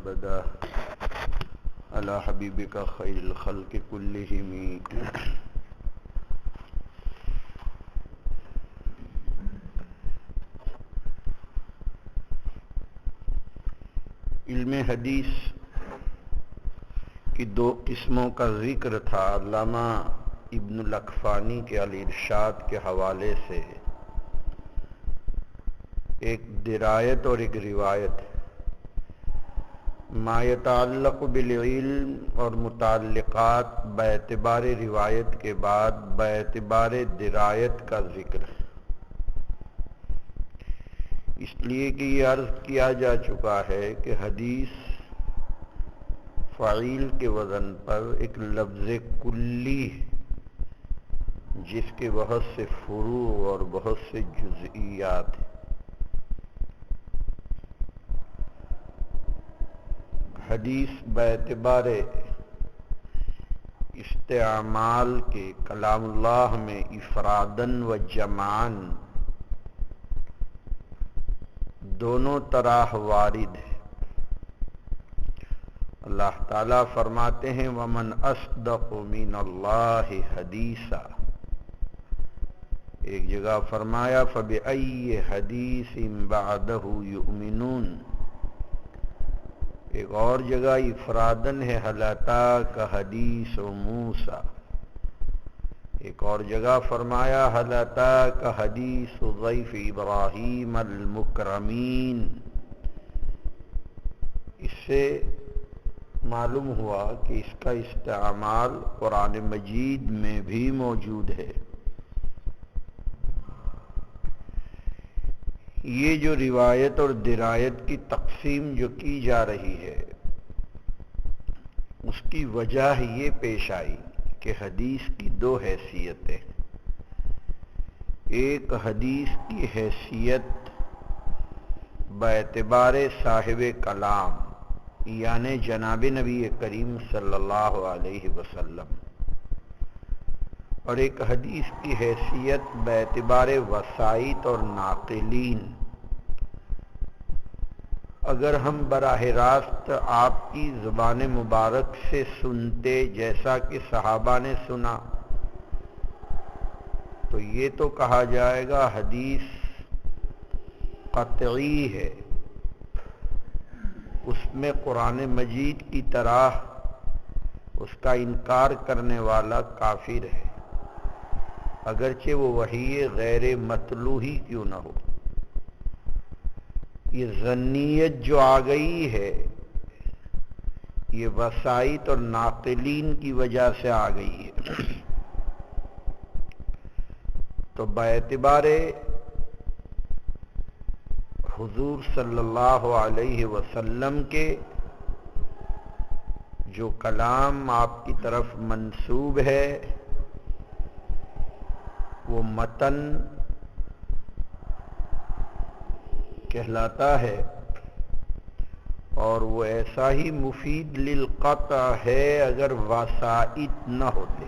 أبدا على حبيبك خير الخلق كلهم علم حدیث کی دو قسموں کا ذکر تھا علامہ ابن الاکفانی کے الارشاد کے حوالے سے، ایک درایت اور ایک روایت۔ ما یتعلق بالعلم اور متعلقات باعتبار روایت کے بعد باعتبار درایت کا ذکر، اس لیے کہ یہ عرض کیا جا چکا ہے کہ حدیث فعیل کے وزن پر ایک لفظ کلی جس کے بہت سے فروع اور بہت سے جزئیات ہیں۔ حدیث باعتبار استعمال کے کلام اللہ میں افراداً و جمعاً دونوں طرح وارد ہے۔ اللہ تعالیٰ فرماتے ہیں وَمَنْ أَصْدَقُ مِنَ اللَّهِ حَدِيثًا، ایک جگہ فرمایا فَبِأَيِّ حَدِيثٍ بَعْدَهُ يُؤْمِنُونَ، ایک اور جگہ افراداً ہے هَلْ أَتَاكَ حَدِيثُ مُوسَىٰ، ایک اور جگہ فرمایا هَلْ أَتَاكَ حَدِيثُ ضَيْفِ إِبْرَاهِيمَ الْمُكْرَمِينَ۔ اس سے معلوم ہوا کہ اس کا استعمال قرآن مجید میں بھی موجود ہے۔ یہ جو روایت اور درایت کی تقسیم جو کی جا رہی ہے، اس کی وجہ یہ پیش آئی کہ حدیث کی دو حیثیتیں، ایک حدیث کی حیثیت باعتبار صاحب کلام یعنی جناب نبی کریم صلی اللہ علیہ وسلم، اور ایک حدیث کی حیثیت باعتبار وسائط اور ناقلین۔ اگر ہم براہ راست آپ کی زبان مبارک سے سنتے جیسا کہ صحابہ نے سنا تو یہ تو کہا جائے گا حدیث قطعی ہے، اس میں قرآن مجید کی طرح اس کا انکار کرنے والا کافر ہے، اگرچہ وہ وحی غیر مطلوع ہی کیوں نہ ہو۔ یہ ظنیت جو آ گئی ہے یہ وسائط اور ناقلین کی وجہ سے آ گئی ہے۔ تو باعتبار حضور صلی اللہ علیہ وسلم کے جو کلام آپ کی طرف منسوب ہے وہ متن کہلاتا ہے، اور وہ ایسا ہی مفید للقطع ہے اگر وسائط نہ ہوتے،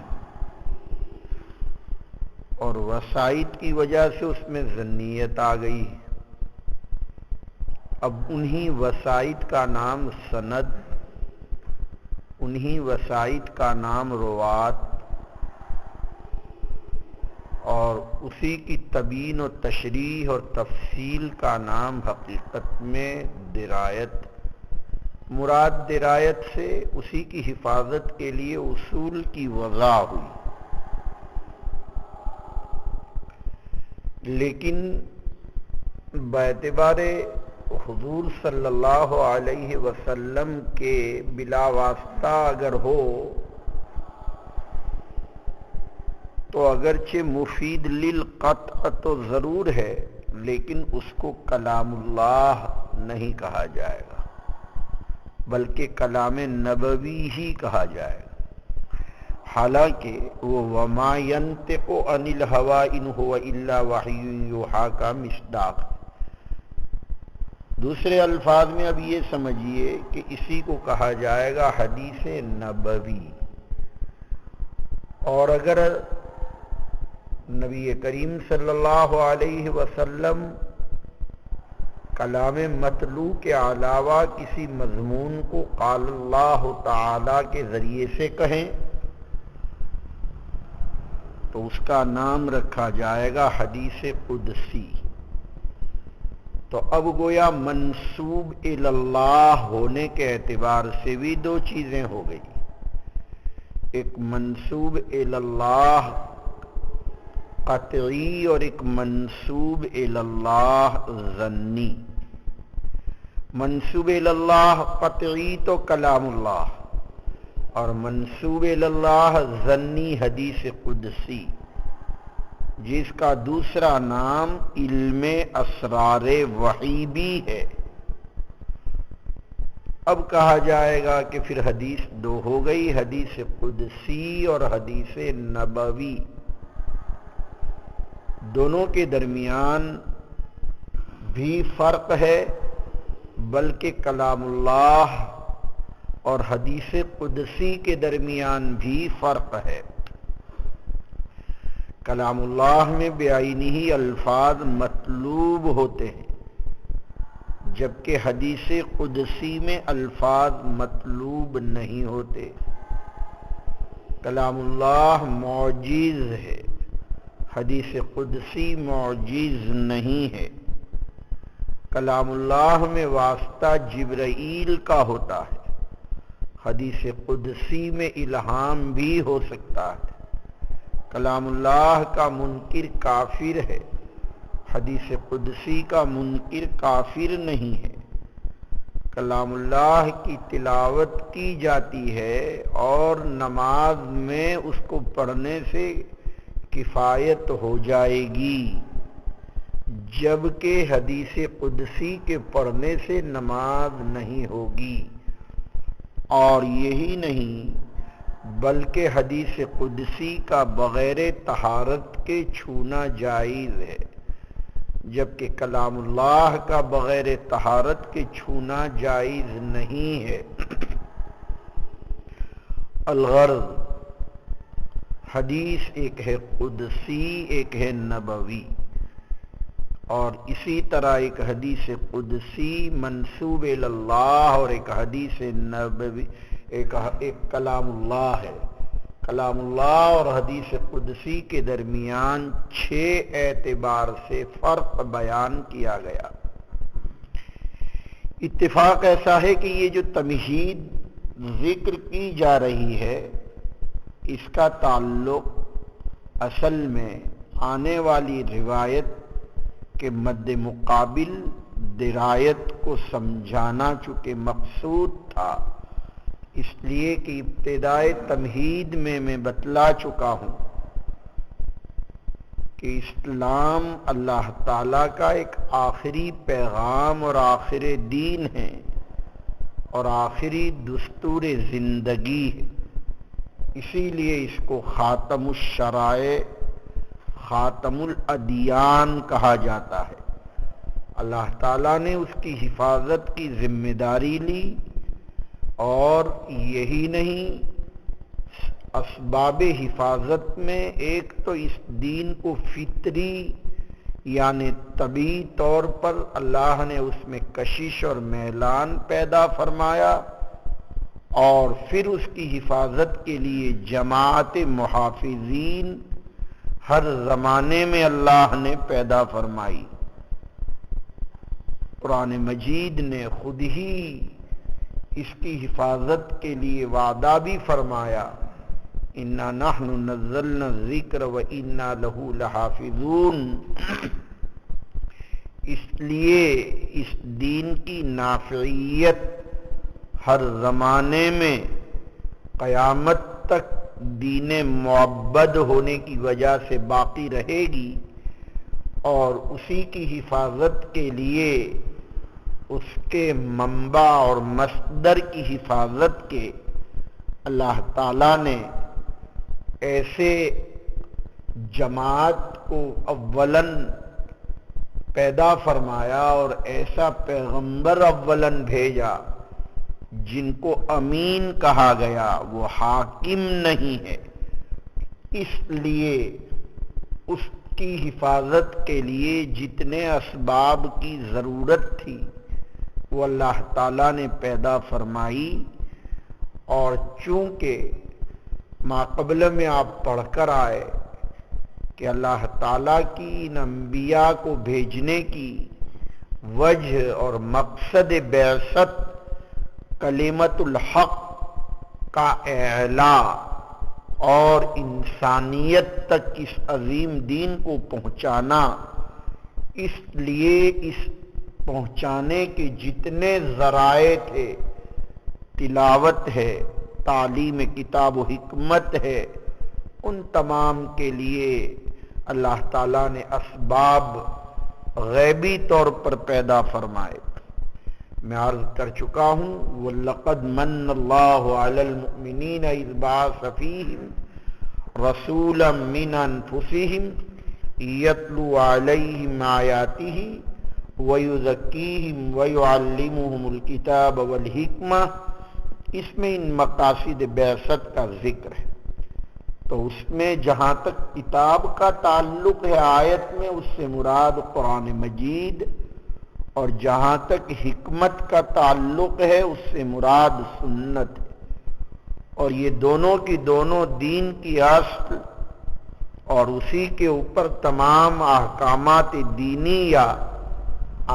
اور وسائط کی وجہ سے اس میں ظنیت آ گئی۔ اب انہی وسائط کا نام سند، انہی وسائط کا نام روات، اور اسی کی تبیین و تشریح اور تفصیل کا نام حقیقت میں درایت۔ مراد درایت سے اسی کی حفاظت کے لیے اصول کی وضع ہوئی، لیکن باعتبار حضور صلی اللہ علیہ وسلم کے بلا واسطہ اگر ہو تو اگرچہ مفید للقطع تو ضرور ہے، لیکن اس کو کلام اللہ نہیں کہا جائے گا بلکہ کلام نبوی ہی کہا جائے گا، حالانکہ وہ وما ينطق عن الهوى ان هو الا وحی یوحی کا مصداق۔ دوسرے الفاظ میں اب یہ سمجھیے کہ اسی کو کہا جائے گا حدیث نبوی، اور اگر نبی کریم صلی اللہ علیہ وسلم کلام مطلوع کے علاوہ کسی مضمون کو قال اللہ تعالی کے ذریعے سے کہیں تو اس کا نام رکھا جائے گا حدیث قدسی۔ تو اب گویا منسوب الی اللہ ہونے کے اعتبار سے بھی دو چیزیں ہو گئی، ایک منسوب الی اللہ قطعی اور ایک منسوب الی اللہ ظنی۔ منسوب الی اللہ قطعی تو کلام اللہ، اور منسوب الی اللہ ظنی حدیث قدسی، جس کا دوسرا نام علم اسرار وحی بھی ہے۔ اب کہا جائے گا کہ پھر حدیث دو ہو گئی، حدیث قدسی اور حدیث نبوی۔ دونوں کے درمیان بھی فرق ہے، بلکہ کلام اللہ اور حدیث قدسی کے درمیان بھی فرق ہے۔ کلام اللہ میں بعینہ الفاظ مطلوب ہوتے ہیں، جبکہ حدیث قدسی میں الفاظ مطلوب نہیں ہوتے۔ کلام اللہ معجز ہے، حدیث قدسی معجز نہیں ہے۔ کلام اللہ میں واسطہ جبرائیل کا ہوتا ہے، حدیث قدسی میں الہام بھی ہو سکتا ہے۔ کلام اللہ کا منکر کافر ہے، حدیث قدسی کا منکر کافر نہیں ہے۔ کلام اللہ کی تلاوت کی جاتی ہے اور نماز میں اس کو پڑھنے سے کفایت ہو جائے گی، جبکہ حدیث قدسی کے پڑھنے سے نماز نہیں ہوگی۔ اور یہی نہیں بلکہ حدیث قدسی کا بغیر طہارت کے چھونا جائز ہے، جبکہ کلام اللہ کا بغیر طہارت کے چھونا جائز نہیں ہے۔ الغرض حدیث ایک ہے قدسی، ایک ہے نبوی، اور اسی طرح ایک حدیث قدسی منسوب الی اللہ اور ایک حدیث نبوی ایک کلام اللہ ہے۔ کلام اللہ اور حدیث قدسی کے درمیان 6 اعتبار سے فرق بیان کیا گیا۔ اتفاق ایسا ہے کہ یہ جو تمہید ذکر کی جا رہی ہے، اس کا تعلق اصل میں آنے والی روایت کے مد مقابل درایت کو سمجھانا چونکہ مقصود تھا، اس لیے کہ ابتدائے تمہید میں بتلا چکا ہوں کہ اسلام اللہ تعالیٰ کا ایک آخری پیغام اور آخر دین ہے اور آخری دستور زندگی ہے۔ اسی لیے اس کو خاتم الشرائع، خاتم الادیان کہا جاتا ہے۔ اللہ تعالیٰ نے اس کی حفاظت کی ذمہ داری لی، اور یہی نہیں، اسباب حفاظت میں ایک تو اس دین کو فطری یعنی طبعی طور پر اللہ نے اس میں کشش اور میلان پیدا فرمایا، اور پھر اس کی حفاظت کے لیے جماعت محافظین ہر زمانے میں اللہ نے پیدا فرمائی۔ قرآن مجید نے خود ہی اس کی حفاظت کے لیے وعدہ بھی فرمایا، اِنَّا نَحْنُ نَزَّلْنَا الذِّكْرَ وَإِنَّا لَهُ لَحَافِظُونَ۔ اس لیے اس دین کی نافعیت ہر زمانے میں قیامت تک دین معبد ہونے کی وجہ سے باقی رہے گی، اور اسی کی حفاظت کے لیے اس کے منبع اور مصدر کی حفاظت کے اللہ تعالیٰ نے ایسے جماعت کو اولاً پیدا فرمایا اور ایسا پیغمبر اولاً بھیجا جن کو امین کہا گیا، وہ حاکم نہیں ہے۔ اس لیے اس کی حفاظت کے لیے جتنے اسباب کی ضرورت تھی وہ اللہ تعالیٰ نے پیدا فرمائی، اور چونکہ ماقبل میں آپ پڑھ کر آئے کہ اللہ تعالیٰ کی ان انبیاء کو بھیجنے کی وجہ اور مقصد بعثت کلمت الحق کا اعلاء اور انسانیت تک اس عظیم دین کو پہنچانا، اس لیے اس پہنچانے کے جتنے ذرائع تھے، تلاوت ہے، تعلیم کتاب و حکمت ہے، ان تمام کے لیے اللہ تعالیٰ نے اسباب غیبی طور پر پیدا فرمائے۔ میں عرض کر چکا ہوں وَلَقَدْ مَنَّ اللَّهُ عَلَى الْمُؤْمِنِينَ إِذْ بَعَثَ فِيهِمْ رَسُولًا مِّنْ أَنفُسِهِمْ يَتْلُو عَلَيْهِمْ آيَاتِهِ وَيُزَكِّيهِمْ وَيُعَلِّمُهُمُ الْكِتَابَ وَالْحِكْمَةَ، اس میں ان مقاصد بعثت کا ذکر ہے۔ تو اس میں جہاں تک کتاب کا تعلق ہے آیت میں، اس سے مراد قرآن مجید، اور جہاں تک حکمت کا تعلق ہے اس سے مراد سنت ہے، اور یہ دونوں کی دونوں دین کی اصل اور اسی کے اوپر تمام احکامات دینیہ،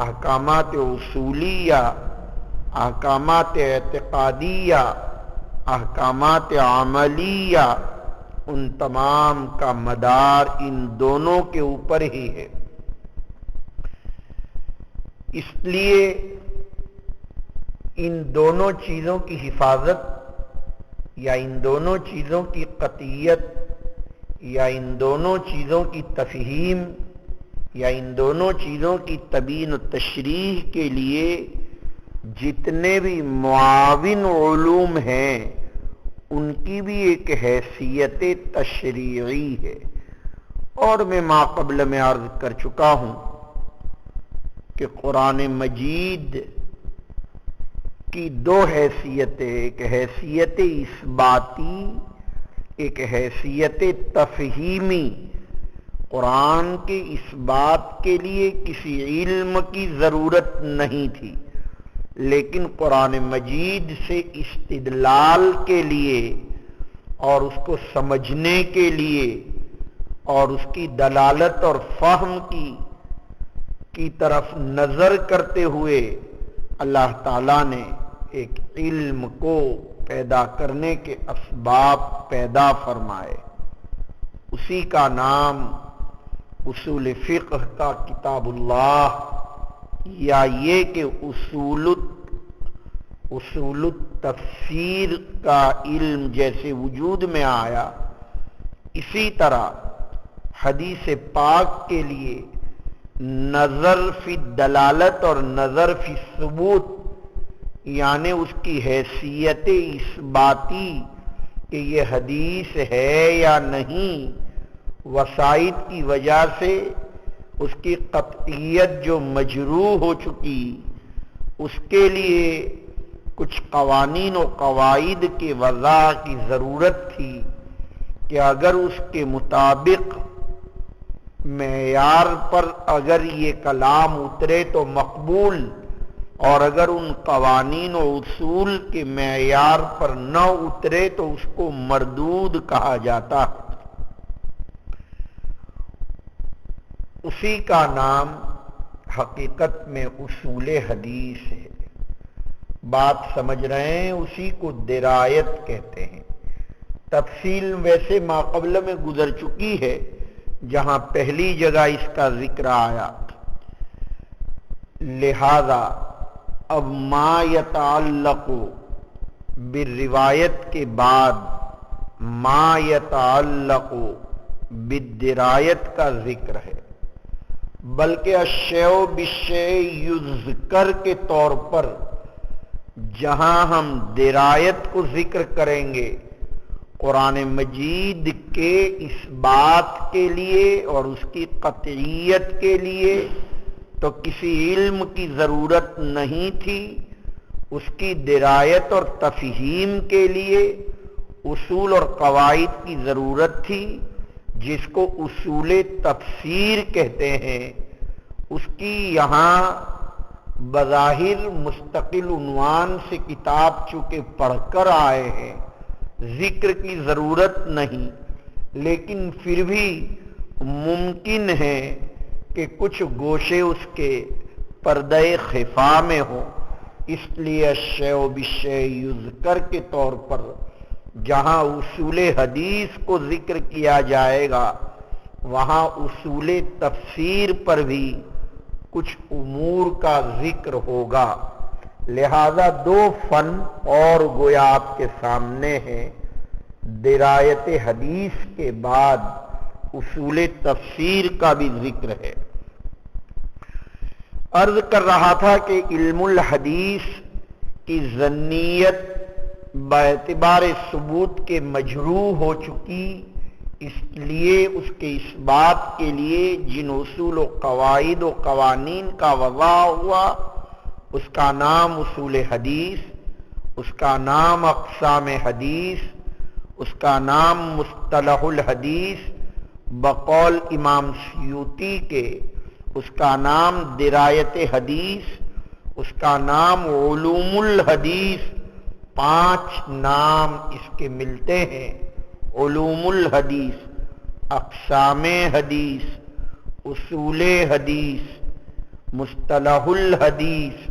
احکامات اصولیہ، احکامات اعتقادیہ، احکامات عملیہ، ان تمام کا مدار ان دونوں کے اوپر ہی ہے۔ اس لیے ان دونوں چیزوں کی حفاظت یا ان دونوں چیزوں کی قطعیت یا ان دونوں چیزوں کی تفہیم یا ان دونوں چیزوں کی تبیین و تشریح کے لیے جتنے بھی معاون علوم ہیں ان کی بھی ایک حیثیت تشریعی ہے۔ اور میں ماقبل میں عرض کر چکا ہوں کہ قرآن مجید کی دو حیثیتیں، ایک حیثیت اثباتی، ایک حیثیت تفہیمی۔ قرآن کے اثبات کے لیے کسی علم کی ضرورت نہیں تھی، لیکن قرآن مجید سے استدلال کے لیے اور اس کو سمجھنے کے لیے اور اس کی دلالت اور فہم کی طرف نظر کرتے ہوئے اللہ تعالیٰ نے ایک علم کو پیدا کرنے کے اسباب پیدا فرمائے۔ اسی کا نام اصول فقہ کا کتاب اللہ، یا یہ کہ اصول التفسیر کا علم جیسے وجود میں آیا، اسی طرح حدیث پاک کے لیے نظر فی دلالت اور نظر فی ثبوت، یعنی اس کی حیثیت اثباتی کہ یہ حدیث ہے یا نہیں، وسائط کی وجہ سے اس کی قطعیت جو مجروح ہو چکی، اس کے لیے کچھ قوانین و قواعد کے وضع کی ضرورت تھی کہ اگر اس کے مطابق معیار پر اگر یہ کلام اترے تو مقبول، اور اگر ان قوانین و اصول کے معیار پر نہ اترے تو اس کو مردود کہا جاتا۔ اسی کا نام حقیقت میں اصول حدیث ہے۔ بات سمجھ رہے ہیں؟ اسی کو درایت کہتے ہیں۔ تفصیل ویسے ماقبل میں گزر چکی ہے، جہاں پہلی جگہ اس کا ذکر آیا۔ لہذا اب ما یتعلق بالروایت کے بعد ما یتعلق بالدرایت کا ذکر ہے، بلکہ الشیء بالشیء یذکر کے طور پر جہاں ہم درایت کو ذکر کریں گے قرآن مجید کے اس بات کے لیے اور اس کی قطعیت کے لیے تو کسی علم کی ضرورت نہیں تھی، اس کی درایت اور تفہیم کے لیے اصول اور قواعد کی ضرورت تھی، جس کو اصول تفسیر کہتے ہیں، اس کی یہاں بظاہر مستقل عنوان سے کتاب چونکہ پڑھ کر آئے ہیں، ذکر کی ضرورت نہیں، لیکن پھر بھی ممکن ہے کہ کچھ گوشے اس کے پردہ خفا میں ہوں، اس لیے الشیء بالشیء یذکر کے طور پر جہاں اصول حدیث کو ذکر کیا جائے گا وہاں اصول تفسیر پر بھی کچھ امور کا ذکر ہوگا۔ لہذا دو فن اور گویا آپ کے سامنے ہیں، درایت حدیث کے بعد اصول تفسیر کا بھی ذکر ہے۔ عرض کر رہا تھا کہ علم الحدیث کی ظنیت باعتبار ثبوت کے مجروح ہو چکی، اس لیے اس کے اثبات کے لیے جن اصول و قواعد و قوانین کا وضع ہوا اس کا نام اصول حدیث، اس کا نام اقسام حدیث، اس کا نام مصطلح الحدیث، بقول امام سیوطی کے اس کا نام درایت حدیث، اس کا نام علوم الحدیث، 5 نام اس کے ملتے ہیں۔ علوم الحدیث، اقسام حدیث، اصول حدیث، مصطلح الحدیث۔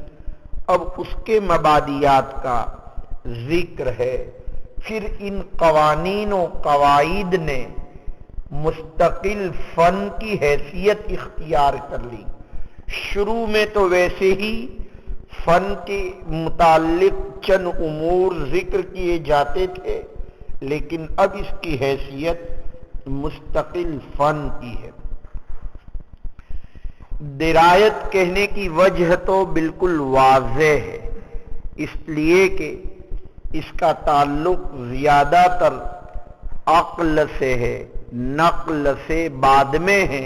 اب اس کے مبادیات کا ذکر ہے۔ پھر ان قوانین و قواعد نے مستقل فن کی حیثیت اختیار کر لی۔ شروع میں تو ویسے ہی فن کے متعلق چند امور ذکر کیے جاتے تھے، لیکن اب اس کی حیثیت مستقل فن کی ہے۔ درایت کہنے کی وجہ تو بالکل واضح ہے، اس لیے کہ اس کا تعلق زیادہ تر عقل سے ہے، نقل سے بعد میں ہے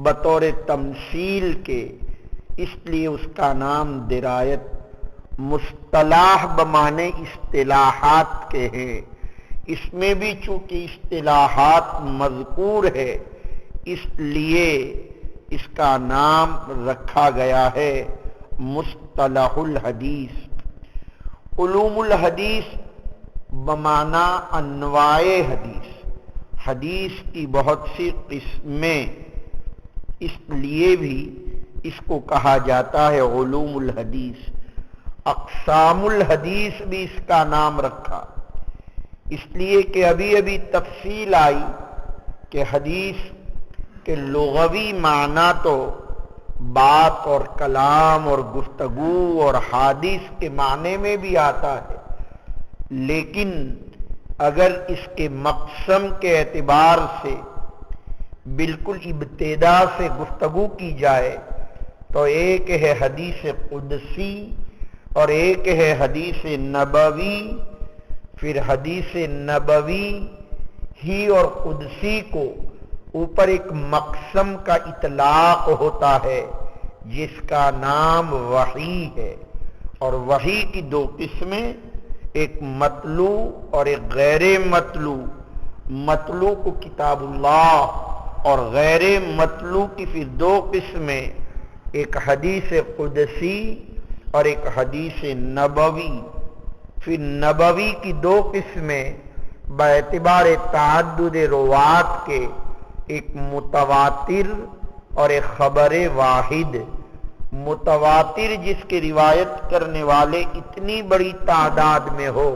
بطور تمثیل کے، اس لیے اس کا نام درایت۔ مصطلح بمعنی اصطلاحات کے ہیں، اس میں بھی چونکہ اصطلاحات مذکور ہے اس لیے اس کا نام رکھا گیا ہے مصطلح الحدیث۔ علوم الحدیث بمعنی انواع حدیث، حدیث کی بہت سی قسمیں، اس لیے بھی اس کو کہا جاتا ہے علوم الحدیث۔ اقسام الحدیث بھی اس کا نام رکھا، اس لیے کہ ابھی ابھی تفصیل آئی کہ حدیث کے لغوی معنی تو بات اور کلام اور گفتگو اور حادث کے معنی میں بھی آتا ہے، لیکن اگر اس کے مقسم کے اعتبار سے بالکل ابتدا سے گفتگو کی جائے تو ایک ہے حدیث قدسی اور ایک ہے حدیث نبوی۔ پھر حدیث نبوی ہی اور قدسی کو اوپر ایک مقسم کا اطلاق ہوتا ہے جس کا نام وحی ہے، اور وحی کی 2 قسمیں، ایک مطلوع اور ایک غیر مطلوع۔ مطلوع کو کتاب اللہ اور غیر مطلوع کی پھر 2 قسمیں، ایک حدیث قدسی اور ایک حدیث نبوی۔ پھر نبوی کی 2 قسمیں باعتبار تعدد روات کے، ایک متواتر اور ایک خبر واحد۔ متواتر جس کی روایت کرنے والے اتنی بڑی تعداد میں ہو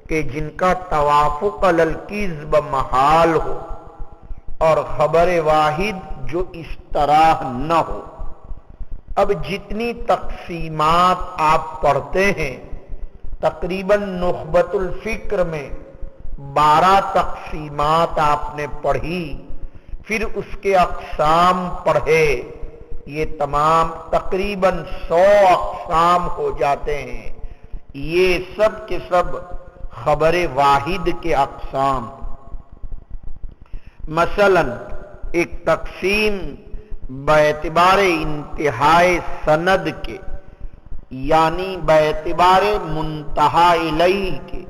کہ جن کا توافق علی الکذب محال ہو، اور خبر واحد جو اس طرح نہ ہو۔ اب جتنی تقسیمات آپ پڑھتے ہیں، تقریباً نخبۃ الفکر میں 12 تقسیمات آپ نے پڑھی، پھر اس کے اقسام پڑھے، یہ تمام تقریباً 100 اقسام ہو جاتے ہیں۔ یہ سب کے سب خبر واحد کے اقسام۔ مثلا ایک تقسیم باعتبار انتہاء سند کے، یعنی باعتبار منتہا الیہ کے،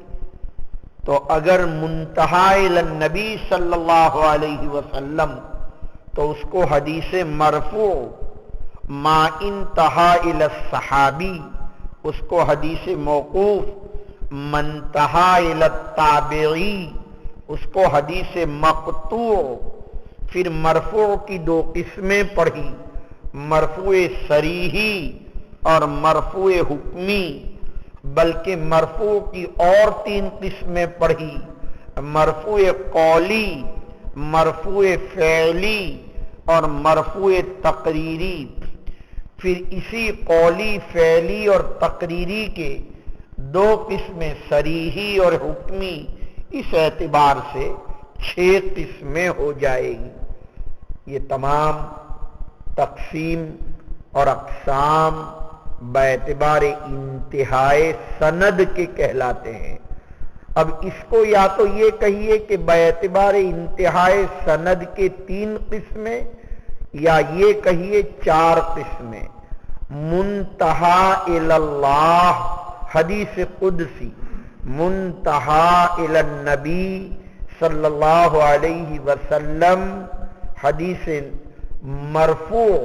تو اگر منتہا الی النبی صلی اللہ علیہ وسلم تو اس کو حدیث مرفوع، ما انتہا الی الصحابی اس کو حدیث موقوف، منتہا الی التابعی اس کو حدیث مقطوع۔ پھر مرفوع کی دو قسمیں پڑھی، مرفوع صریحی اور مرفوع حکمی، بلکہ مرفوع کی اور تین قسمیں پڑھی، مرفوع قولی، مرفوع فعلی اور مرفوع تقریری۔ پھر اسی قولی، فعلی اور تقریری کے دو قسمیں صریحی اور حکمی، اس اعتبار سے 6 قسمیں ہو جائے گی۔ یہ تمام تقسیم اور اقسام باعتبار انتہائے سند کے کہلاتے ہیں۔ اب اس کو یا تو یہ کہیے کہ باعتبار انتہائے سند کے 3 قسمیں، یا یہ کہیے 4 قسمیں۔ منتہا الی اللہ حدیث قدسی، منتہا الی النبی صلی اللہ علیہ وسلم حدیث مرفوع،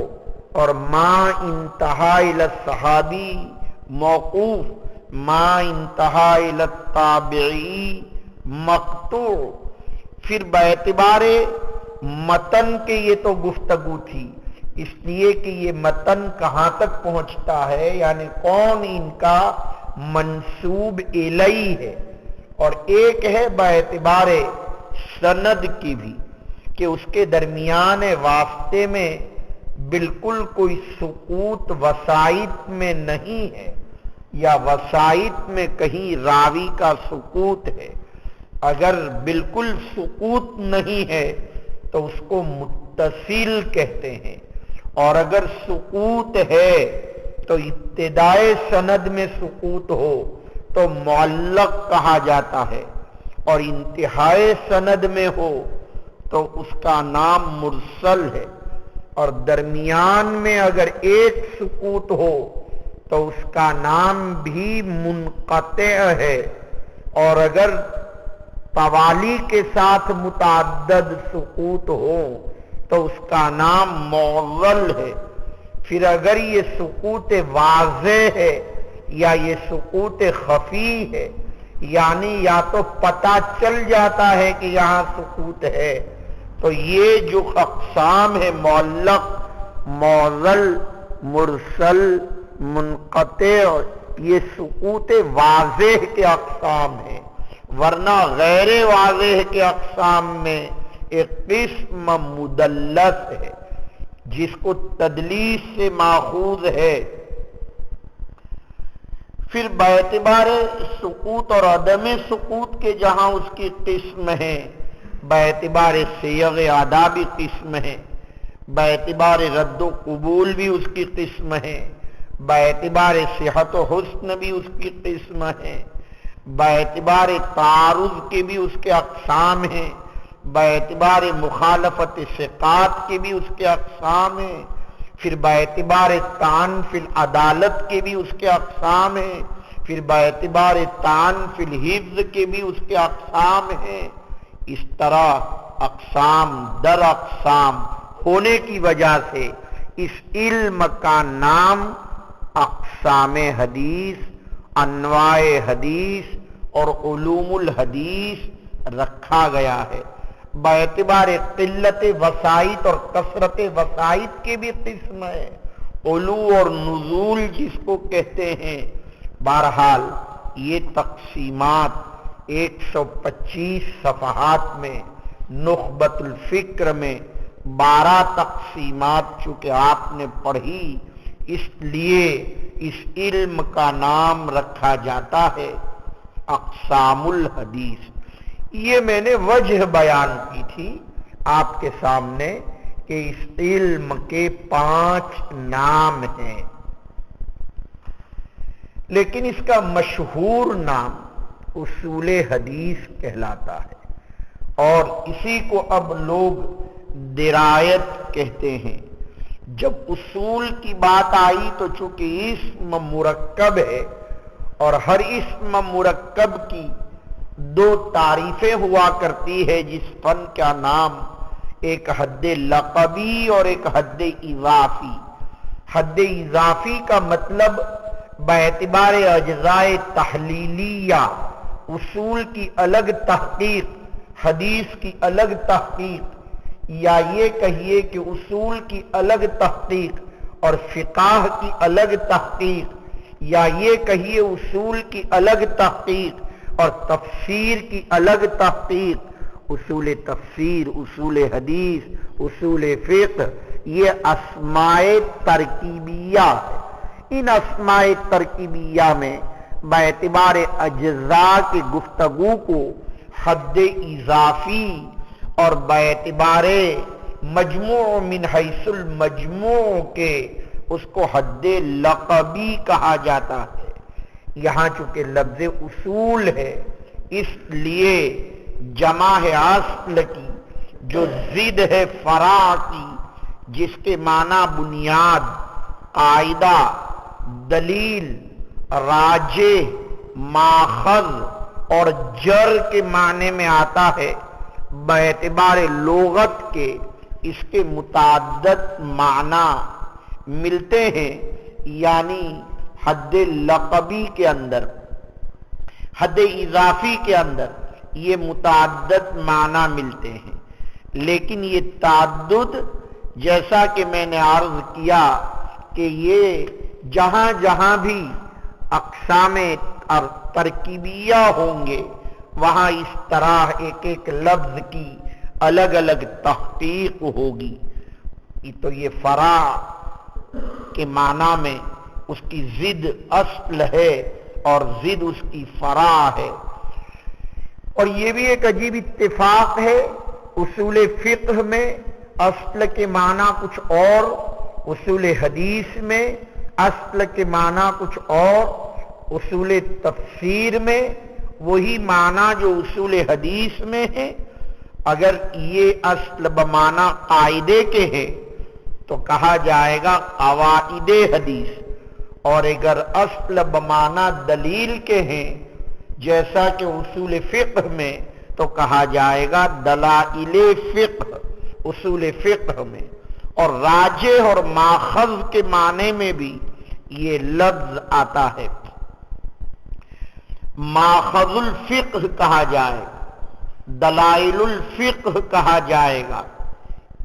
اور ما انتہا الی الصحابی موقوف، ما انتہا الی التابعی مقطوع۔ پھر باعتبار متن کے یہ تو گفتگو تھی، اس لیے کہ یہ متن کہاں تک پہنچتا ہے، یعنی کون ان کا منسوب الیہ ہے، اور ایک ہے باعتبار سند کی بھی کہ اس کے درمیان واسطے میں بالکل کوئی سقوط وسائط میں نہیں ہے، یا وسائط میں کہیں راوی کا سقوط ہے۔ اگر بالکل سقوط نہیں ہے تو اس کو متصل کہتے ہیں، اور اگر سقوط ہے تو ابتدائے سند میں سقوط ہو تو معلق کہا جاتا ہے، اور انتہائے سند میں ہو تو اس کا نام مرسل ہے، اور درمیان میں اگر ایک سقوط ہو تو اس کا نام بھی منقطع ہے، اور اگر توالی کے ساتھ متعدد سقوط ہو تو اس کا نام معضل ہے۔ پھر اگر یہ سقوط واضح ہے یا یہ سقوط خفی ہے، یعنی یا تو پتہ چل جاتا ہے کہ یہاں سقوط ہے، تو یہ جو اقسام ہے معلق، معضل، مرسل، منقطع، یہ سقوط واضح کے اقسام ہیں، ورنہ غیر واضح کے اقسام میں ایک قسم مدلس ہے جس کو تدلیس سے ماخوذ ہے۔ پھر باعتبار سقوط اور عدم سقوط کے جہاں اس کی قسم ہے، باعتبار صیغ ادا بھی قسم ہے، باعتبار رد و قبول بھی اس کی قسم ہے، باعتبار صحت و حسن بھی اس کی قسم ہے، باعتبار تعارض کے بھی اس کے اقسام ہیں، باعتبار مخالفت ثقات کے بھی اس کے اقسام ہیں، پھر باعتبار طعن فی العدالت کے بھی اس کے اقسام ہیں، پھر باعتبار طعن فی الحفظ کے بھی اس کے اقسام ہیں۔ اس طرح اقسام در اقسام ہونے کی وجہ سے اس علم کا نام اقسام حدیث، انواع حدیث اور علوم الحدیث رکھا گیا ہے۔ باعتبار قلت وسائط اور کثرت وسائط کے بھی قسم ہے، علو اور نزول جس کو کہتے ہیں۔ بہرحال یہ تقسیمات 125 صفحات میں، نخبۃ الفکر میں 12 تقسیمات چونکہ آپ نے پڑھی، اس لیے اس علم کا نام رکھا جاتا ہے اقسام الحدیث۔ یہ میں نے وجہ بیان کی تھی آپ کے سامنے کہ اس علم کے 5 نام ہیں، لیکن اس کا مشہور نام اصول حدیث کہلاتا ہے، اور اسی کو اب لوگ درایت کہتے ہیں۔ جب اصول کی بات آئی تو چونکہ اسم مرکب ہے، اور ہر اسم مرکب کی دو تعریفیں ہوا کرتی ہے جس فن کا نام ایک حد لقبی اور ایک حد اضافی۔ حد اضافی کا مطلب باعتبار اجزاء تحلیلیہ، اصول کی الگ تحقیق، حدیث کی الگ تحقیق، یا یہ کہیے کہ اصول کی الگ تحقیق اور فقہ کی الگ تحقیق، یا یہ کہیے اصول کی الگ تحقیق اور تفسیر کی الگ تحقیق، اصول تفسیر، اصول حدیث، اصول فقہ، یہ اسماء ترکیبیہ ہے۔ ان اسماء ترکیبیہ میں باعتبار اجزاء کی گفتگو کو حد اضافی اور باعتبار مجموع من حیث المجموع کے اس کو حد لقبی کہا جاتا ہے۔ یہاں چونکہ لفظ اصول ہے اس لیے جمع ہے اصل کی جو ضد ہے فرع کی، جس کے معنی بنیاد، قاعدہ، دلیل، راجع، ماخذ اور جر کے معنی میں آتا ہے۔ باعتبار لغت کے اس کے متعدد معنی ملتے ہیں، یعنی حد لقبی کے اندر، حد اضافی کے اندر یہ متعدد معنی ملتے ہیں، لیکن یہ تعدد جیسا کہ میں نے عرض کیا کہ یہ جہاں جہاں بھی اقسام ترکیبیہ ہوں گے وہاں اس طرح ایک ایک لفظ کی الگ الگ تحقیق ہوگی۔ تو یہ فرع کے معنی میں اس کی ضد اصل ہے اور ضد اس کی فرع ہے۔ اور یہ بھی ایک عجیب اتفاق ہے، اصول فقہ میں اصل کے معنی کچھ اور، اصول حدیث میں اصل کے معنی کچھ اور، اصول تفسیر میں وہی معنی جو اصول حدیث میں ہے۔ اگر یہ اصل بمعنی قاعدے کے ہے تو کہا جائے گا قواعد حدیث، اور اگر اصل بمعنی دلیل کے ہیں جیسا کہ اصول فقہ میں تو کہا جائے گا دلائل فقہ، اصول فقہ میں۔ اور راجع اور ماخذ کے معنی میں بھی یہ لفظ آتا ہے، ماخذ الفقہ کہا جائے گا، دلائل الفقہ کہا جائے گا۔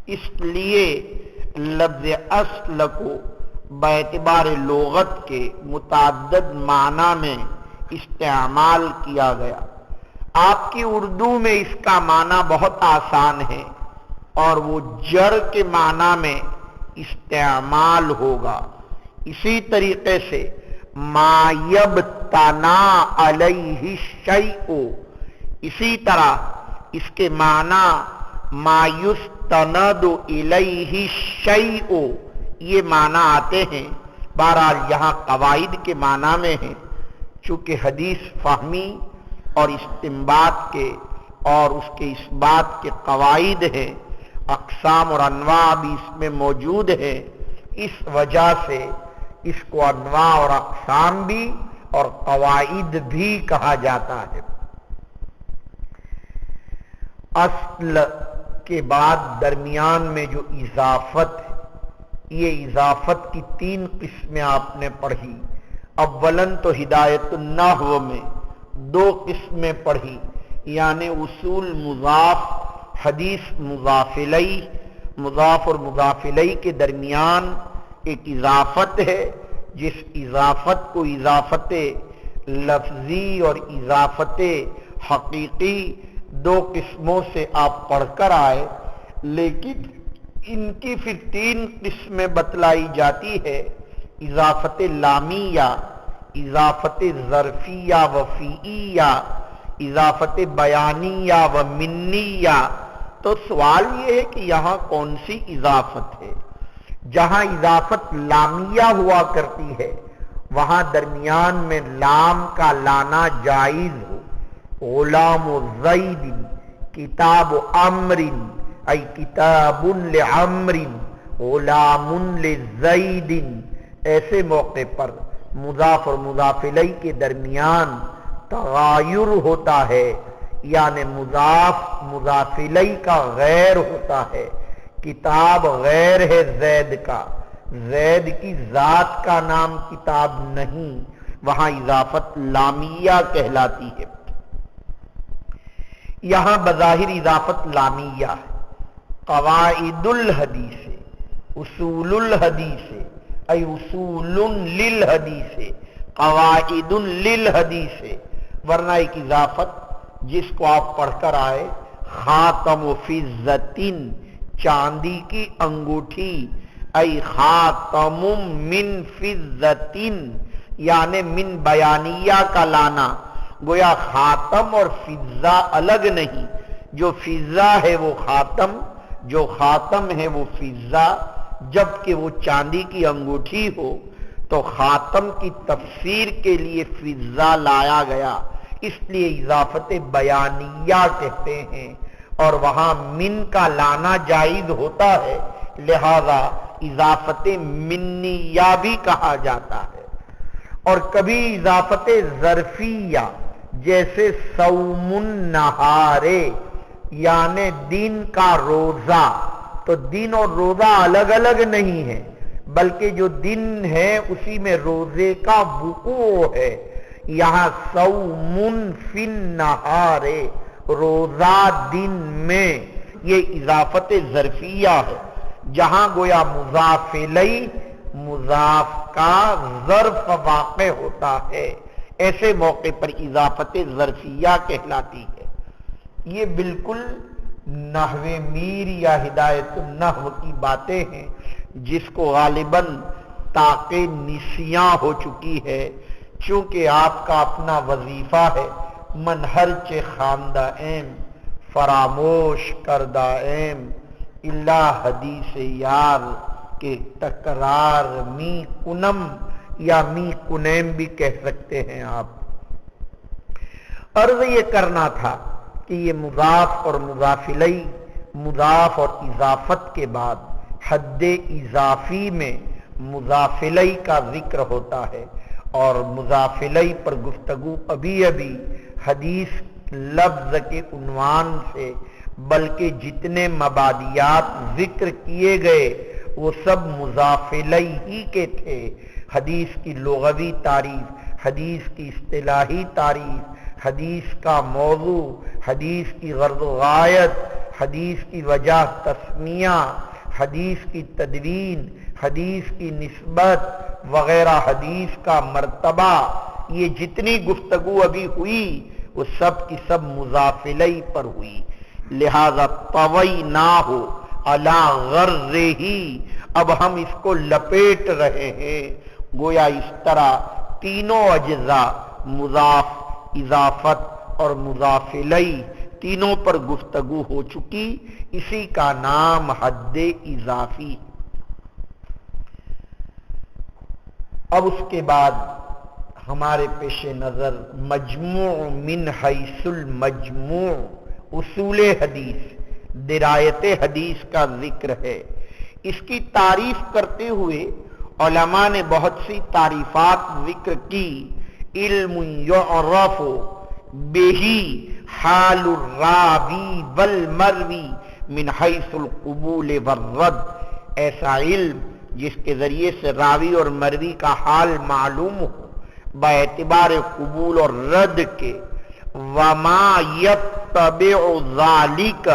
اس لیے لفظ اصل کو باعتبار لغت کے متعدد معنی میں استعمال کیا گیا۔ آپ کی اردو میں اس کا معنی بہت آسان ہے اور وہ جر کے معنی میں استعمال ہوگا۔ اسی طریقے سے ما یبتنا علیہ الشیء، اسی طرح اس کے معنی ما یستند الیہ الشیء، یہ معنی آتے ہیں۔ بہرحال یہاں قواعد کے معنی میں ہیں، چونکہ حدیث فہمی اور استنباط کے اور اس کے اس بات کے قواعد ہیں، اقسام اور انواع بھی اس میں موجود ہیں، اس وجہ سے اس کو انواع اور اقسام بھی اور قواعد بھی کہا جاتا ہے۔ اصل کے بعد درمیان میں جو اضافت ہے، یہ اضافت کی 3 قسمیں آپ نے پڑھی۔ اولاً تو ہدایت النحو میں 2 قسمیں پڑھی، یعنی اصول مضاف، حدیث مضاف الیہ، مضاف اور مضاف الیہ کے درمیان ایک اضافت ہے، جس اضافت کو اضافت لفظی اور اضافت حقیقی 2 قسموں سے آپ پڑھ کر آئے، لیکن ان کی پھر 3 قسمیں بتلائی جاتی ہے، اضافت لامیہ، اضافت ظرفیہ و فیعیہ، اضافت بیانیہ و منیہ۔ تو سوال یہ ہے کہ یہاں کون سی اضافت ہے؟ جہاں اضافت لامیہ ہوا کرتی ہے وہاں درمیان میں لام کا لانا جائز ہو، غلام زید، کتاب عمر، ای کتاب لعمر، غلام لزید، ایسے موقع پر مضاف اور مضاف الیہ کے درمیان تغایر ہوتا ہے، یعنی مضاف مضاف الیہ کا غیر ہوتا ہے. کتاب غیر ہے زید کا، زید کی ذات کا نام کتاب نہیں، وہاں اضافت لامیہ کہلاتی ہے. یہاں بظاہر اضافت لامیہ ہے. قواعد الحدیث، اصول الحدیث ای اصول للحدیث، قواعد للحدیث، ورنہ ایک اضافت جس کو آپ پڑھ کر آئے خاتم فضتن، چاندی کی انگوٹھی، ای خاتم من فضتن، یعنی من بیانیہ کا لانا، گویا خاتم اور فضہ الگ نہیں، جو فضہ ہے وہ خاتم، جو خاتم ہے وہ فضہ. جبکہ وہ چاندی کی انگوٹھی ہو تو خاتم کی تفسیر کے لیے فضہ لایا گیا، اس لیے اضافت بیانیہ کہتے ہیں، اور وہاں من کا لانا جائز ہوتا ہے، لہذا اضافت منیہ بھی کہا جاتا ہے. اور کبھی اضافت ظرفیہ، جیسے صوم النہار، یعنی دن کا روزہ، تو دن اور روزہ الگ الگ نہیں ہے، بلکہ جو دن ہے اسی میں روزے کا وقوع ہے. یہاں صوم فی النہار، روزہ دن میں، یہ اضافت ظرفیہ ہے، جہاں گویا مضاف الیہ مضاف کا ظرف واقع ہوتا ہے، ایسے موقع پر اضافت ظرفیہ کہلاتی ہے. یہ بالکل نحو میر یا ہدایت النحو کی باتیں ہیں، جس کو غالباً تاکہ نسیاں ہو چکی ہے، چونکہ آپ کا اپنا وظیفہ ہے منہرچ خواندہ ایم فراموش کردہ ایم اللہ حدیث یار کے تکرار می کنم، یا می کنیم بھی کہہ سکتے ہیں آپ. عرض یہ کرنا تھا کہ یہ مضاف اور مضاف الیہ، مضاف اور اضافت کے بعد حد اضافی میں مضاف الیہ کا ذکر ہوتا ہے، اور مضاف الیہ پر گفتگو ابھی حدیث لفظ کے عنوان سے، بلکہ جتنے مبادیات ذکر کیے گئے وہ سب مضاف الیہ ہی کے تھے. حدیث کی لغوی تعریف، حدیث کی اصطلاحی تعریف، حدیث کا موضوع، حدیث کی غرض و غایت، حدیث کی وجہ تسمیہ، حدیث کی تدوین، حدیث کی نسبت وغیرہ، حدیث کا مرتبہ، یہ جتنی گفتگو ابھی ہوئی وہ سب کی سب مضاف الیہ پر ہوئی. لہذا طویناہ علی غرضہ، اب ہم اس کو لپیٹ رہے ہیں. گویا اس طرح تینوں اجزاء، مضاف، اضافت اور مضاف الیہ، تینوں پر گفتگو ہو چکی، اسی کا نام حد اضافی. اب اس کے بعد ہمارے پیش نظر مجموع من حیث المجموع، اصول حدیث، درایت حدیث کا ذکر ہے. اس کی تعریف کرتے ہوئے علماء نے بہت سی تعریفات ذکر کی. علم یعرف بہ حال الراوی والمروی من حیث القبول والرد، ایسا علم جس کے ذریعے سے راوی اور مروی کا حال معلوم ہو باعتبار قبول اور رد کے. وما یتبع ذالک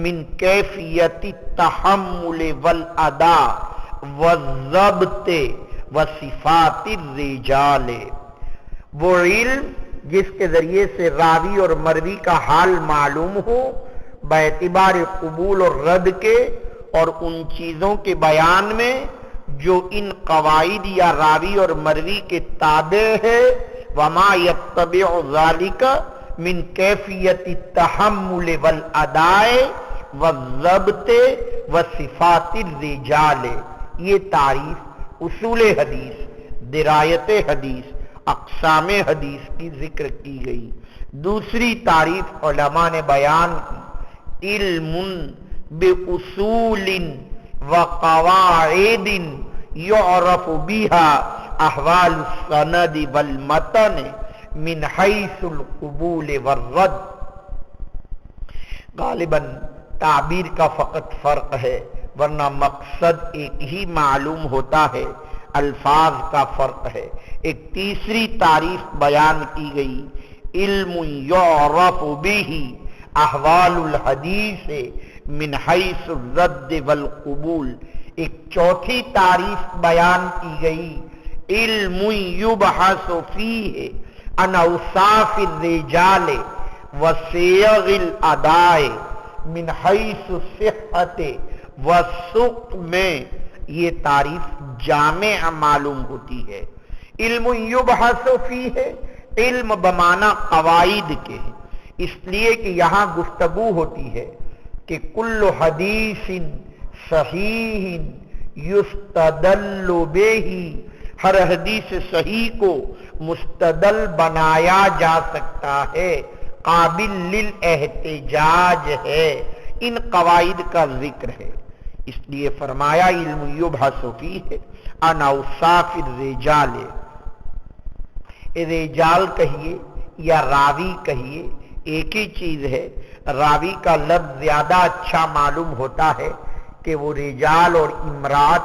من کیفیت التحمل والادا والضبط وصفات الرجال، وہ علم جس کے ذریعے سے راوی اور مروی کا حال معلوم ہو باعتبار قبول اور رد کے، اور ان چیزوں کے بیان میں جو ان قواعد یا راوی اور مروی کے تابع ہے. وما یتبع ذالک من کیفیت التحمل والاداء والضبط وصفات الرجال، یہ تعریف اصول حدیث، درایت حدیث، اقسام حدیث کی ذکر کی گئی. دوسری تعریف علماء نے بیان کی، علم باصول وقواعد یعرف بها احوال السند والمتن من حیث القبول والرد. غالباً تعبیر کا فقط فرق ہے ورنہ مقصد ایک ہی معلوم ہوتا ہے، الفاظ کا فرق ہے. ایک تیسری تعریف بیان کی گئی، علم یعرف بہ احوال الحدیث من حیث الرد والقبول. ایک چوتھی تعریف بیان کی گئی، علم یبحث فیہ عن اوصاف الرجال وصیغ الاداء من حیث الصحت والسقم. یہ تعریف جامع معلوم ہوتی ہے. علم یبحث فیہ، علم بمعنی قواعد کے ہیں، اس لیے کہ یہاں گفتگو ہوتی ہے کہ کل حدیث صحیح یستدل بہ، ہر حدیث صحیح کو مستدل بنایا جا سکتا ہے، قابل للاحتجاج ہے. ان قواعد کا ذکر ہے، اس لیے فرمایا علم یبحث فیہ عن اوصاف الرجال. رجال کہیے یا راوی کہیے ایک ہی چیز ہے. راوی کا لفظ زیادہ اچھا معلوم ہوتا ہے کہ وہ رجال اور امرات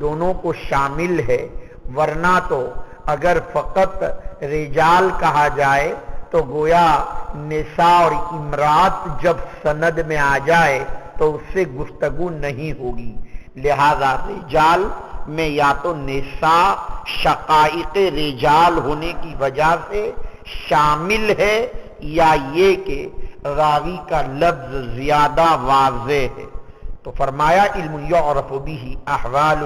دونوں کو شامل ہے، ورنہ تو اگر فقط رجال کہا جائے تو گویا نساء اور امرات جب سند میں آ جائے تو اس سے گفتگو نہیں ہوگی. لہذا رجال میں یا تو نساء شقائق رجال ہونے کی وجہ سے شامل ہے، یا یہ کہ راوی کا لفظ زیادہ واضح ہے. تو فرمایا علم یعرف بہ احوال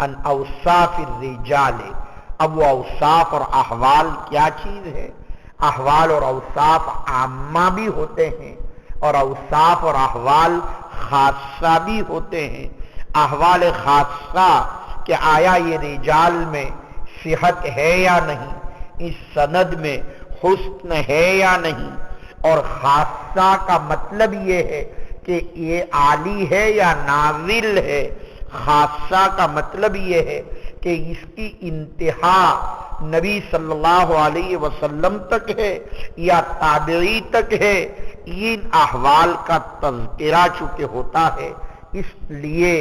عن اوصاف الرجال. اب وہ اوصاف اور احوال کیا چیز ہے؟ احوال اور اوصاف عامہ بھی ہوتے ہیں اور اوصاف اور احوال خاصہ بھی ہوتے ہیں. احوال خاصہ کہ آیا یہ رجال میں صحت ہے یا نہیں، اس سند میں حسن ہے یا نہیں، اور خاصہ کا مطلب یہ ہے کہ یہ عالی ہے یا نازل ہے. خاصہ کا مطلب یہ ہے کہ اس کی انتہا نبی صلی اللہ علیہ وسلم تک ہے یا تابعی تک ہے. ان احوال کا تذکرہ چونکہ ہوتا ہے، اس لیے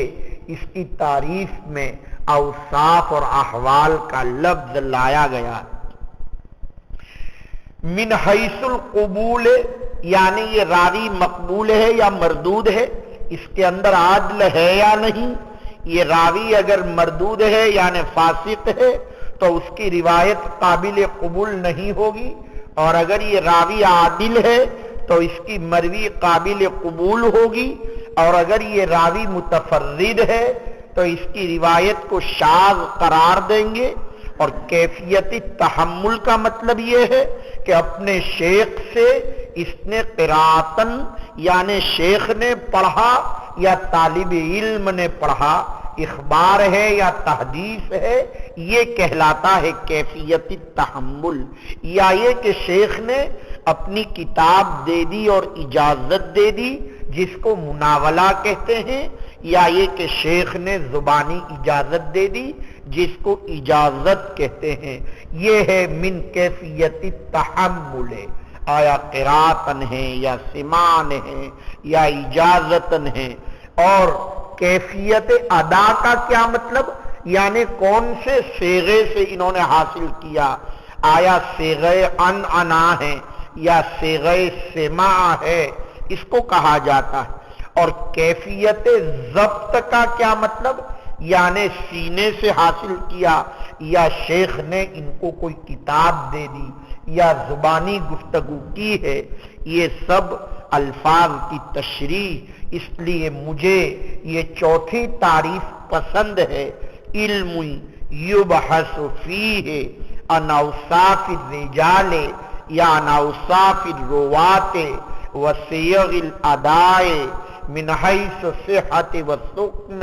اس کی تعریف میں اوصاف اور احوال کا لفظ لایا گیا. من حیث القبول، یعنی یہ راوی مقبول ہے یا مردود ہے، اس کے اندر عدل ہے یا نہیں. یہ راوی اگر مردود ہے یعنی فاسق ہے تو اس کی روایت قابل قبول نہیں ہوگی، اور اگر یہ راوی عادل ہے تو اس کی مروی قابل قبول ہوگی، اور اگر یہ راوی متفرد ہے تو اس کی روایت کو شاذ قرار دیں گے. اور کیفیت تحمل کا مطلب یہ ہے کہ اپنے شیخ سے اس نے قراءتن یعنی شیخ نے پڑھا یا طالب علم نے پڑھا، اخبار ہے یا تحدیث ہے، یہ کہلاتا ہے کیفیت تحمل. یا یہ کہ شیخ نے اپنی کتاب دے دی اور اجازت دے دی جس کو مناولہ کہتے ہیں، یا یہ کہ شیخ نے زبانی اجازت دے دی جس کو اجازت کہتے ہیں. یہ ہے من کیفیت تحمل. آیا قراءتن ہے یا سماعن ہے یا اجازتن ہے. اور کیفیت ادا کا کیا مطلب؟ یعنی کون سے صیغے سے انہوں نے حاصل کیا؟ آیا صیغہ انعنا ہے یا صیغہ سماع ہے، اس کو کہا جاتا ہے. اور کیفیت ضبط کا کیا مطلب؟ یعنی سینے سے حاصل کیا یا شیخ نے ان کو کوئی کتاب دے دی یا زبانی گفتگو کی ہے. یہ سب الفاظ کی تشریح، اس لیے مجھے یہ چوتھی تعریف پسند ہے، علم یبحث فیہ عن اوصاف الرجال یا عن اوصاف الروات وصیغ الاداء من حیث صحت والسقم.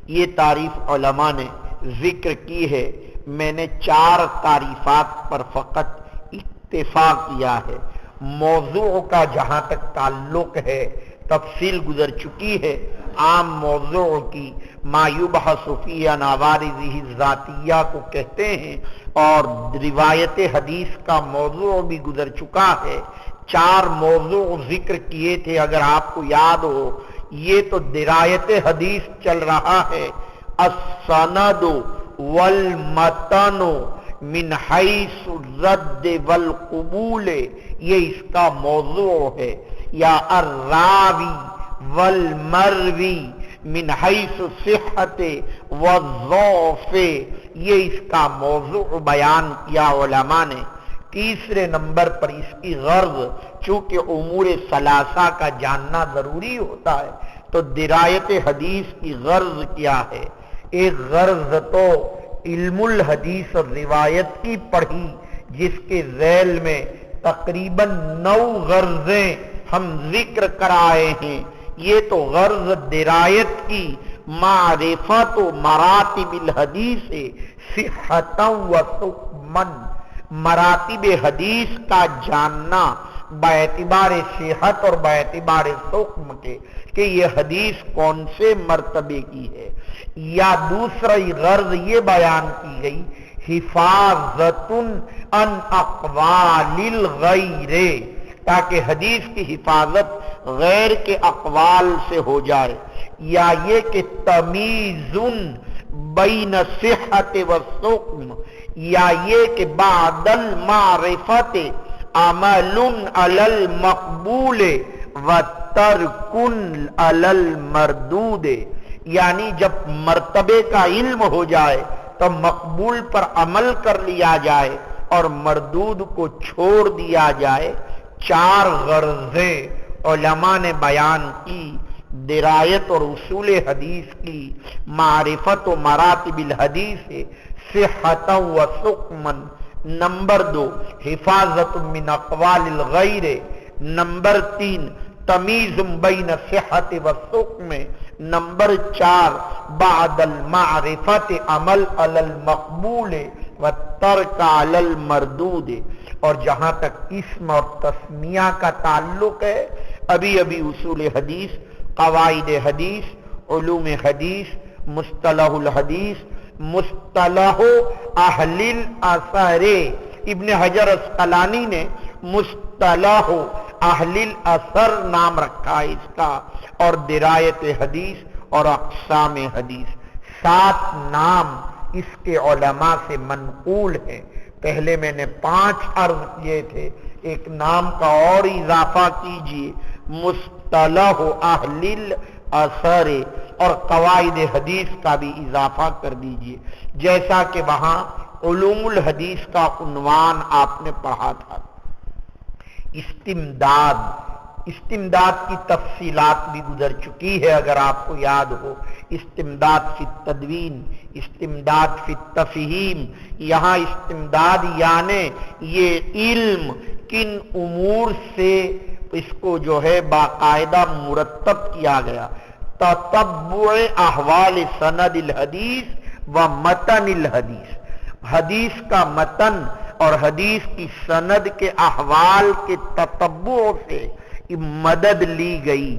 یہ تعریف علماء نے ذکر کی ہے. میں نے 4 تعریفات پر فقط اکتفا کیا ہے. موضوع کا جہاں تک تعلق ہے تفصیل گزر چکی ہے عام موضوع کی، ما یبحث فی عن عوارضہ الذاتیہ کو کہتے ہیں، اور روایت حدیث کا موضوع بھی گزر چکا ہے۔ 4 موضوع ذکر کیے تھے اگر آپ کو یاد ہو۔ یہ تو درایت حدیث چل رہا ہے، السند والمتن من حیث الرد والقبول، یہ اس کا موضوع ہے، یا الراوی والمروی من حیث صحت والضعف، یہ اس کا موضوع بیان کیا علماء نے۔ تیسرے نمبر پر اس کی غرض، چونکہ امور ثلاثہ کا جاننا ضروری ہوتا ہے، تو درایت حدیث کی غرض کیا ہے؟ ایک غرض تو علم الحدیث اور روایت کی پڑھی، جس کے ذیل میں تقریباً 9 غرضیں ہم ذکر کرائے ہیں۔ یہ تو غرض درایت کی، معرفت و مراتب الحدیث صحتا و سقما، مراتب حدیث کا جاننا باعتبار صحت اور باعتبار سقم کے، کہ یہ حدیث کون سے مرتبے کی ہے۔ یا دوسری غرض یہ بیان کی گئی، حفاظت عن اقوال الغیر، تاکہ حدیث کی حفاظت غیر کے اقوال سے ہو جائے، یا یہ کہ تمیز بین صحت و سقم، یا یہ کہ بعد المعرفت عمل علی المقبول و ترک علی المردود، یعنی جب مرتبے کا علم ہو جائے تو مقبول پر عمل کر لیا جائے اور مردود کو چھوڑ دیا جائے۔ 4 غرضیں علماء نے بیان کی درایت اور اصول حدیث کی، معرفت و مراتب الحدیث صحتا و سقما، نمبر 2 حفاظت من اقوال الغیر، نمبر 3 تمیز بین صحت و سقم، نمبر 4 بعد المعرفت عمل علی المقبول و ترک علی المردود۔ اور جہاں تک اسم اور تسمیہ کا تعلق ہے، ابھی اصول حدیث، قواعد حدیث، علوم حدیث، مصطلح الحدیث، مصطلح اہل الاثر، ابن حجر اسقلانی نے مصطلح اہل الاثر نام رکھا ہے اس کا، اور درایت حدیث اور اقسام حدیث، 7 نام اس کے علماء سے منقول ہیں۔ پہلے میں نے 5 عرض کیے تھے، ایک نام کا اور اضافہ کیجئے، مصطلح اہل الاثر، اور قواعد حدیث کا بھی اضافہ کر دیجئے، جیسا کہ وہاں علوم الحدیث کا عنوان آپ نے پڑھا تھا۔ استمداد کی تفصیلات بھی گزر چکی ہے اگر آپ کو یاد ہو، استمداد فی التدوین، استمداد فی التفہیم۔ یہاں استمداد یعنی یہ علم کن امور سے اس کو جو ہے باقاعدہ مرتب کیا گیا، تتبع احوال سند الحدیث و متن الحدیث، حدیث کا متن اور حدیث کی سند کے احوال کے تتبع سے مدد لی گئی۔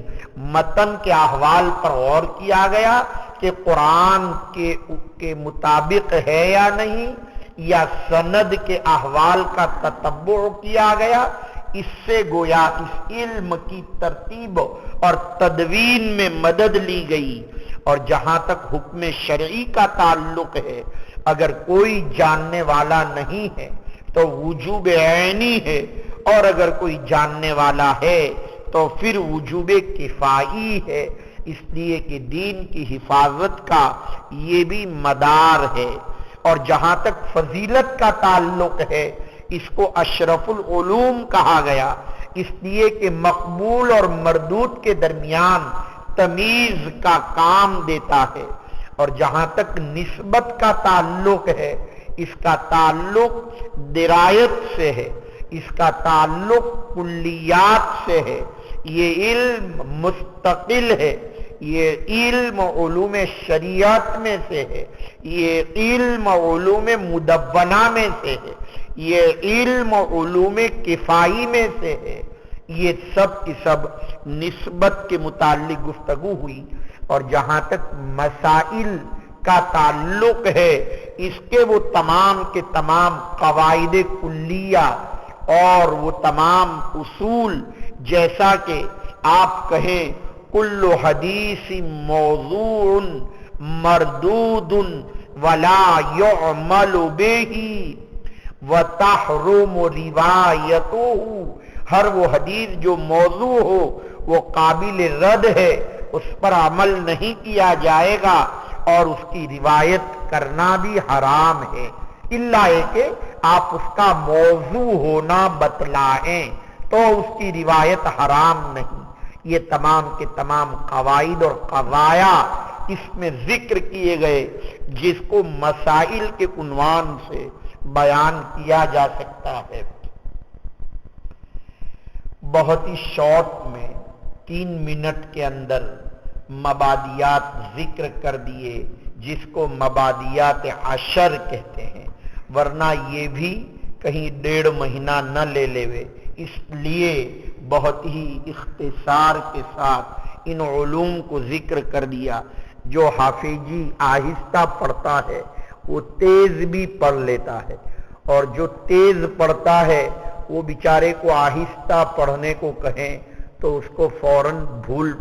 متن کے احوال پر غور کیا گیا کہ قرآن کے مطابق ہے یا نہیں، یا سند کے احوال کا تتبع کیا گیا۔ اس سے گویا اس علم کی ترتیب اور تدوین میں مدد لی گئی۔ اور جہاں تک حکم شرعی کا تعلق ہے، اگر کوئی جاننے والا نہیں ہے تو وجوب عینی ہے، اور اگر کوئی جاننے والا ہے تو پھر وجوب کفائی ہے، اس لیے کہ دین کی حفاظت کا یہ بھی مدار ہے۔ اور جہاں تک فضیلت کا تعلق ہے، اس کو اشرف العلوم کہا گیا، اس لیے کہ مقبول اور مردود کے درمیان تمیز کا کام دیتا ہے۔ اور جہاں تک نسبت کا تعلق ہے، اس کا تعلق درایت سے ہے، اس کا تعلق کلیات سے ہے۔ یہ علم مستقل ہے، یہ علم علوم شریعت میں سے ہے، یہ علم علوم مدونہ میں سے ہے، یہ علم علوم کفائی میں سے ہے، یہ سب کی سب نسبت کے متعلق گفتگو ہوئی، اور جہاں تک مسائل کا تعلق ہے اس کے وہ تمام کے تمام قواعد کلیہ اور وہ تمام اصول، جیسا کہ آپ کہیں کل حدیث موضوع مردود ولا يعمل به وتحرم روایته، ہر وہ حدیث جو موضوع ہو وہ قابل رد ہے، اس پر عمل نہیں کیا جائے گا اور اس کی روایت کرنا بھی حرام ہے، الا ہے کہ آپ اس کا موضوع ہونا بتلائیں تو اس کی روایت حرام نہیں۔ یہ تمام کے تمام قواعد اور قضایا اس میں ذکر کیے گئے، جس کو مسائل کے عنوان سے بیان کیا جا سکتا ہے۔ بہت ہی شارٹ میں 3 منٹ کے اندر مبادیات ذکر کر دیے، جس کو مبادیات عشر کہتے ہیں، ورنہ یہ بھی کہیں 1.5 مہینہ نہ لے لیوے، اس لیے بہت ہی اختصار کے ساتھ ان علوم کو ذکر کر دیا۔ جو حافظی آہستہ پڑھتا ہے وہ تیز بھی پڑھ لیتا ہے، اور جو تیز پڑھتا ہے وہ بیچارے کو آہستہ پڑھنے کو کہیں تو اس کو فوراً بھول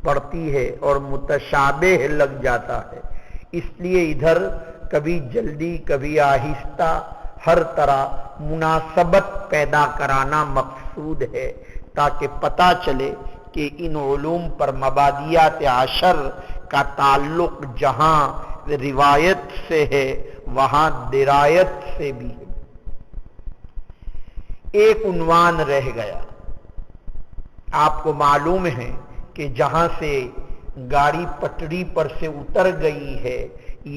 پڑتی ہے اور متشابہ لگ جاتا ہے، اس لیے ادھر کبھی جلدی کبھی آہستہ، ہر طرح مناسبت پیدا کرانا مقصود ہے، تاکہ پتہ چلے کہ ان علوم پر مبادیات عشر کا تعلق جہاں روایت سے ہے وہاں درایت سے بھی ہے۔ ایک عنوان رہ گیا، آپ کو معلوم ہے کہ جہاں سے گاڑی پٹری پر سے اتر گئی ہے،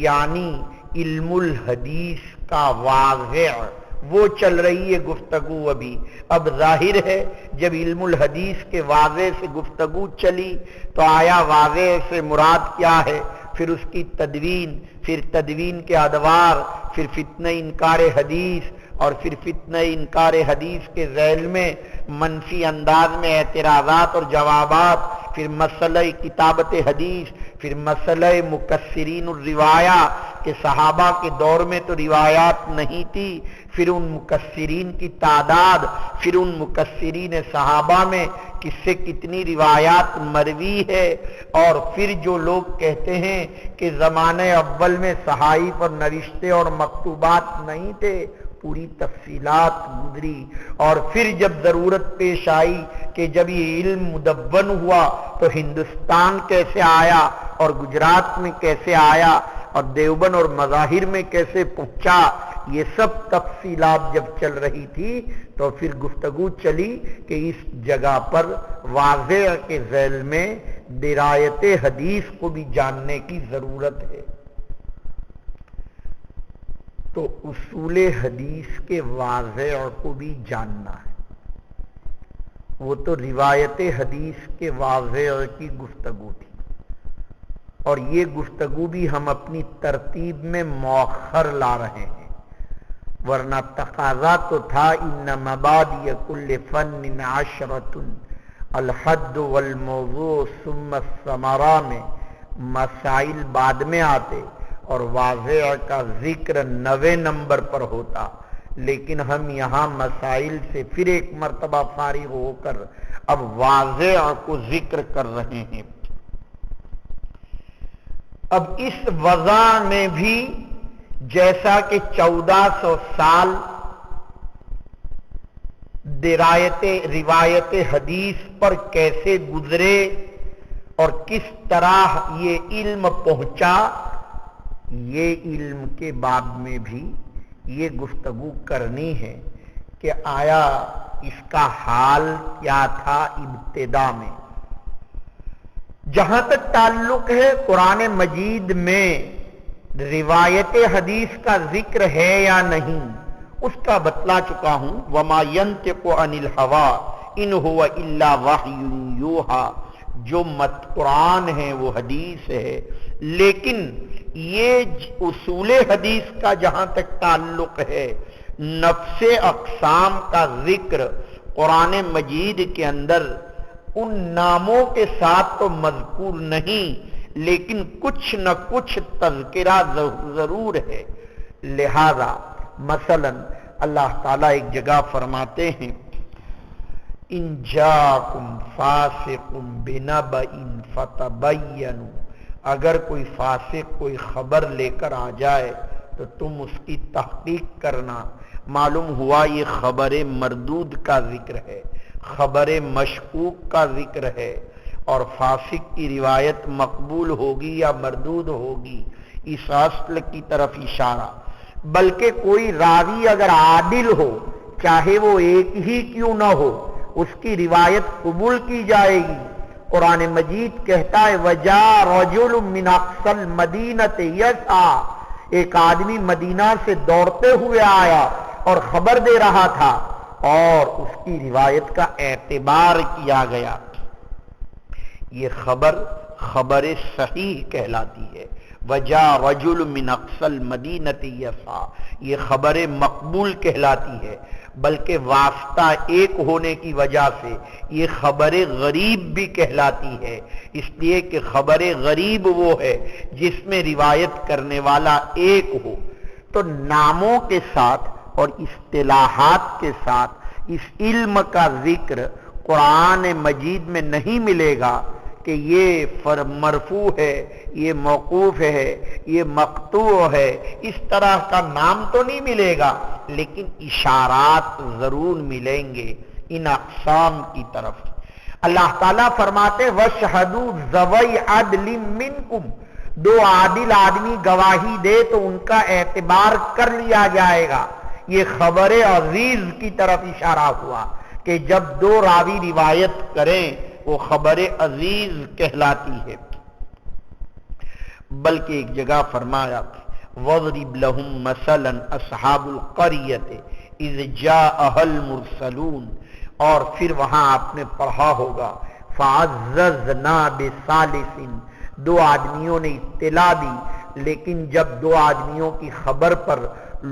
یعنی علم الحدیث کا واضح وہ چل رہی ہے گفتگو ابھی۔ اب ظاہر ہے جب علم الحدیث کے واضح سے گفتگو چلی تو آیا واضح سے مراد کیا ہے، پھر اس کی تدوین، پھر تدوین کے ادوار، پھر فتنہ انکار حدیث، اور پھر فتنہ انکار حدیث کے ذیل میں منفی انداز میں اعتراضات اور جوابات، پھر مسئلہ کتابت حدیث، پھر مسئلہ مکثرین الروایہ کہ صحابہ کے دور میں تو روایات نہیں تھی، پھر ان مکثرین کی تعداد، پھر ان مکثرین صحابہ میں کس سے کتنی روایات مروی ہے، اور پھر جو لوگ کہتے ہیں کہ زمانہ اول میں صحائف اور نوشتے اور مکتوبات نہیں تھے، پوری تفصیلات گزری، اور پھر جب ضرورت پیش آئی کہ جب یہ علم مدون ہوا تو ہندوستان کیسے آیا اور گجرات میں کیسے آیا اور دیوبند اور مظاہر میں کیسے پہنچا، یہ سب تفصیلات جب چل رہی تھی تو پھر گفتگو چلی کہ اس جگہ پر واضح کے ذیل میں درایت حدیث کو بھی جاننے کی ضرورت ہے۔ تو اصول حدیث کے واضح کو بھی جاننا ہے، وہ تو روایت حدیث کے واضح کی گفتگو تھی، اور یہ گفتگو بھی ہم اپنی ترتیب میں مؤخر لا رہے ہیں، ورنہ تقاضا تو تھا ان مبادی کل فن عشرۃ الحد والموضوع ثم الثمرہ میں مسائل بعد میں آتے اور واضح کا ذکر 9 نمبر پر ہوتا، لیکن ہم یہاں مسائل سے پھر ایک مرتبہ فارغ ہو کر اب واضح کو ذکر کر رہے ہیں۔ اب اس وضع میں بھی جیسا کہ 1400 سال روایت حدیث پر کیسے گزرے اور کس طرح یہ علم پہنچا، یہ علم کے باب میں بھی یہ گفتگو کرنی ہے کہ آیا اس کا حال کیا تھا ابتدا میں۔ جہاں تک تعلق ہے قرآن مجید میں روایت حدیث کا ذکر ہے یا نہیں، اس کا بتلا چکا ہوں۔ وما ينطق عن الهوى ان هو الا وحی یوحى، جو قرآن ہے وہ حدیث ہے، لیکن یہ اصول حدیث کا جہاں تک تعلق ہے، نفس اقسام کا ذکر قرآن مجید کے اندر ان ناموں کے ساتھ تو مذکور نہیں، لیکن کچھ نہ کچھ تذکرہ ضرور ہے۔ لہذا مثلا اللہ تعالیٰ ایک جگہ فرماتے ہیں ان جاکم فاسق بنبأ فتبینوا، اگر کوئی فاسق کوئی خبر لے کر آ جائے تو تم اس کی تحقیق کرنا۔ معلوم ہوا یہ خبر مردود کا ذکر ہے، خبر مشکوک کا ذکر ہے، اور فاسق کی روایت مقبول ہوگی یا مردود ہوگی اس اصل کی طرف اشارہ۔ بلکہ کوئی راوی اگر عادل ہو، چاہے وہ ایک ہی کیوں نہ ہو، اس کی روایت قبول کی جائے گی۔ قرآن مجید کہتا ہے وَجَاءَ رَجُلٌ مِّنْ أَقْصَى الْمَدِينَةِ يَسْعَىٰ، ایک آدمی مدینہ سے دوڑتے ہوئے آیا اور خبر دے رہا تھا، اور اس کی روایت کا اعتبار کیا گیا۔ یہ خبر صحیح کہلاتی ہے۔ وَجَاءَ رَجُلٌ مِّنْ أَقْصَى الْمَدِينَةِ يَسْعَىٰ، یہ خبر مقبول کہلاتی ہے۔ بلکہ واسطہ ایک ہونے کی وجہ سے یہ خبر غریب بھی کہلاتی ہے، اس لیے کہ خبر غریب وہ ہے جس میں روایت کرنے والا ایک ہو۔ تو ناموں کے ساتھ اور اصطلاحات کے ساتھ اس علم کا ذکر قرآن مجید میں نہیں ملے گا کہ یہ مرفوع ہے، یہ موقوف ہے، یہ مقطوع ہے، اس طرح کا نام تو نہیں ملے گا، لیکن اشارات ضرور ملیں گے ان اقسام کی طرف۔ اللہ تعالیٰ فرماتے وَاشْهَدُوا ذَوَيْ عَدْلٍ مِّنْكُمْ، دو عادل آدمی گواہی دے تو ان کا اعتبار کر لیا جائے گا۔ یہ خبر عزیز کی طرف اشارہ ہوا کہ جب دو راوی روایت کریں وہ خبر عزیز کہلاتی ہے۔ بلکہ ایک جگہ فرمایا وَاضْرِبْ لَهُم مَّثَلًا أَصْحَابُ الْقَرْيَةِ إِذْ جَاءَهَا الْمُرْسَلُونَ، اور پھر وہاں آپ نے پڑھا ہوگا فَعَزَّزْنَا بِثَالِثٍ، دو آدمیوں نے اطلاع دی، لیکن جب دو آدمیوں کی خبر پر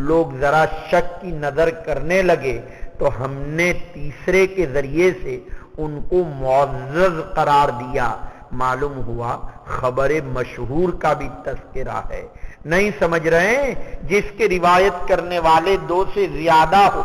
لوگ ذرا شک کی نظر کرنے لگے تو ہم نے تیسرے کے ذریعے سے ان کو معزز قرار دیا۔ معلوم ہوا خبر مشہور کا بھی تذکرہ ہے۔ نہیں سمجھ رہے ہیں؟ جس کے روایت کرنے والے دو سے زیادہ ہو۔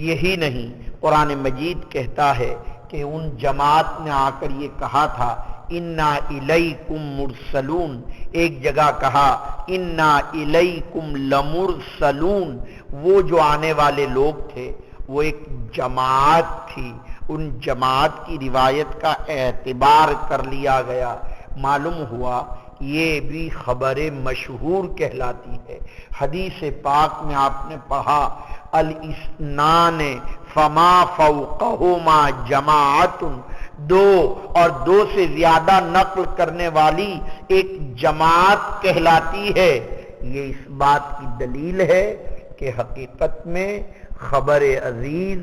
یہی نہیں، قرآن مجید کہتا ہے کہ ان جماعت نے آ کر یہ کہا تھا انا الیکم مرسلون، ایک جگہ کہا انا الیکم لمرسلون، وہ جو آنے والے لوگ تھے وہ ایک جماعت تھی، ان جماعت کی روایت کا اعتبار کر لیا گیا۔ معلوم ہوا یہ بھی خبر مشہور کہلاتی ہے۔ حدیث پاک میں آپ نے پڑھا الاثنان فما فوقہما جماعت، دو اور دو سے زیادہ نقل کرنے والی ایک جماعت کہلاتی ہے۔ یہ اس بات کی دلیل ہے کہ حقیقت میں خبر عزیز،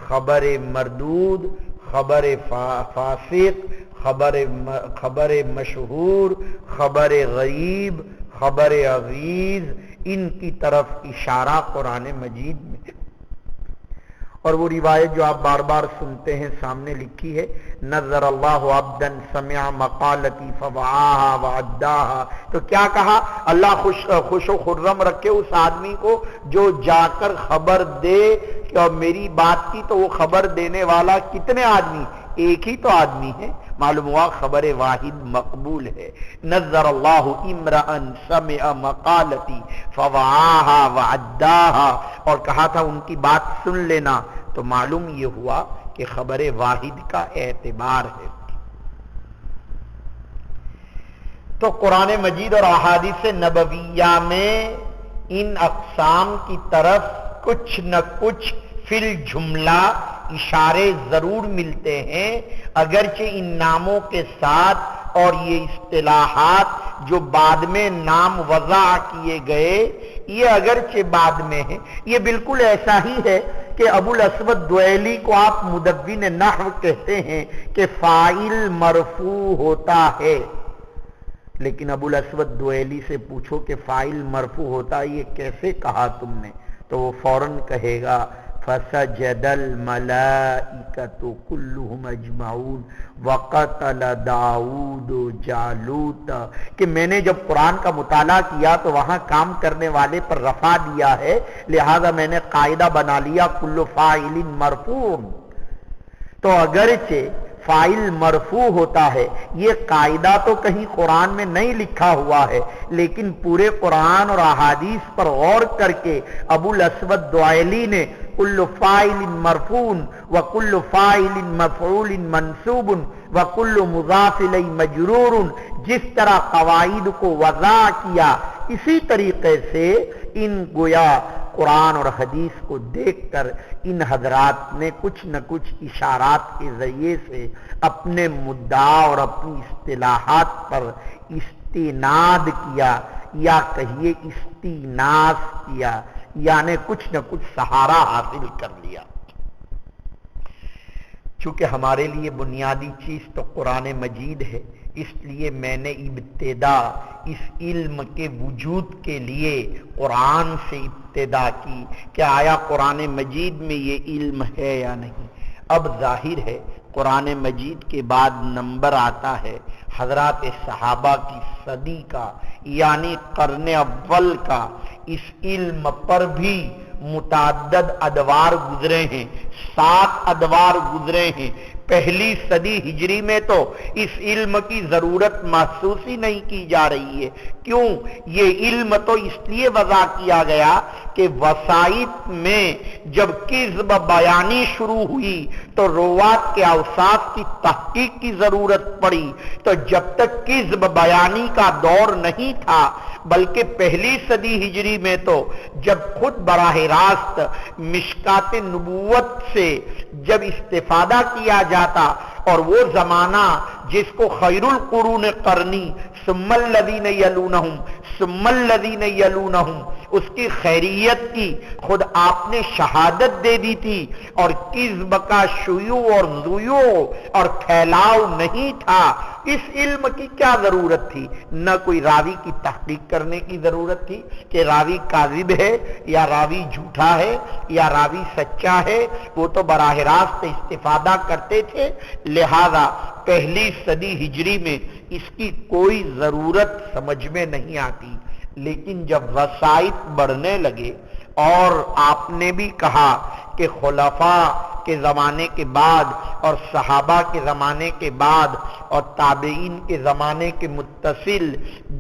خبر مردود، خبر فاسق، خبر مشہور، خبر غریب، خبر عزیز، ان کی طرف اشارہ قرآن مجید میں۔ اور وہ روایت جو آپ بار بار سنتے ہیں سامنے لکھی ہے نظر اللہ عبدا سمع مقالتی فوعاها وعداها، تو کیا کہا؟ اللہ خوش و خرم رکھے اس آدمی کو جو جا کر خبر دے کہ میری بات کی، تو وہ خبر دینے والا کتنے آدمی؟ ایک ہی تو آدمی ہے۔ معلوم ہوا خبر واحد مقبول ہے۔ نظر اللہ امرأ سمع مقالتی فوعاها وعداها، اور کہا تھا ان کی بات سن لینا، تو معلوم یہ ہوا کہ خبر واحد کا اعتبار ہے۔ تو قرآن مجید اور احادیث نبویہ میں ان اقسام کی طرف کچھ نہ کچھ فی الجملہ اشارے ضرور ملتے ہیں، اگرچہ ان ناموں کے ساتھ اور یہ اصطلاحات جو بعد میں نام وضع کیے گئے یہ اگرچہ بعد میں ہے۔ یہ بالکل ایسا ہی ہے کہ ابو الاسود دوئلی کو آپ مدون نحو کہتے ہیں کہ فاعل مرفوع ہوتا ہے، لیکن ابو الاسود دوئلی سے پوچھو کہ فاعل مرفوع ہوتا ہے یہ کیسے کہا تم نے؟ تو وہ فوراً کہے گا فسجد الملائکۃ کلہم اجمعون وقتل داؤد جالوت، کہ میں نے جب قرآن کا مطالعہ کیا تو وہاں کام کرنے والے پر رفع دیا ہے، لہذا میں نے قاعدہ بنا لیا کل فاعل مرفوع۔ تو اگرچہ فاعل مرفوع ہوتا ہے، یہ قاعدہ تو کہیں قرآن میں نہیں لکھا ہوا ہے، لیکن پورے قرآن اور احادیث پر غور کر کے ابو الاسود دعیلی نے کل فاعل مرفوع وکل فاعل مفعول منصوب وکل مضاف الیہ مجرور، جس طرح قواعد کو وضع کیا، اسی طریقے سے ان گویا قرآن اور حدیث کو دیکھ کر ان حضرات نے کچھ نہ کچھ اشارات کے ذریعے سے اپنے مدعا اور اپنی اصطلاحات پر استناد کیا، یا کہیے استیناس کیا، یعنی کچھ نہ کچھ سہارا حاصل کر لیا۔ چونکہ ہمارے لیے بنیادی چیز تو قرآن مجید ہے، اس لیے میں نے ابتدا اس علم کے وجود کے لیے قرآن سے ابتدا کی کہ آیا قرآن مجید میں یہ علم ہے یا نہیں۔ اب ظاہر ہے قرآن مجید کے بعد نمبر آتا ہے حضرات صحابہ کی صدی کا، یعنی قرن اول کا۔ اس علم پر بھی متعدد ادوار گزرے ہیں، 7 ادوار گزرے ہیں۔ پہلی صدی ہجری میں تو اس علم کی ضرورت محسوس ہی نہیں کی جا رہی ہے۔ کیوں؟ یہ علم تو اس لیے وضع کیا گیا کہ وسائط میں جب کذب بیانی شروع ہوئی تو روات کے اوصاف کی تحقیق کی ضرورت پڑی۔ تو جب تک کذب بیانی کا دور نہیں تھا، بلکہ پہلی صدی ہجری میں تو جب خود براہ راست مشکات نبوت سے جب استفادہ کیا جاتا، اور وہ زمانہ جس کو خیر القرون قرنی ثم الذین یلونہم ثم الذین یلونہم، اس کی خیریت کی خود آپ نے شہادت دے دی تھی، اور کذب کا شیوع اور ضیوع اور پھیلاؤ نہیں تھا۔ اس علم کی کیا ضرورت تھی؟ نہ کوئی راوی کی تحقیق کرنے کی ضرورت تھی کہ راوی کاذب ہے یا راوی جھوٹا ہے یا راوی سچا ہے، وہ تو براہ راست استفادہ کرتے تھے۔ لہذا پہلی صدی ہجری میں اس کی کوئی ضرورت سمجھ میں نہیں آتی۔ لیکن جب وسائط بڑھنے لگے، اور آپ نے بھی کہا کہ خلفاء کے زمانے کے بعد اور صحابہ کے زمانے کے بعد اور تابعین کے زمانے کے متصل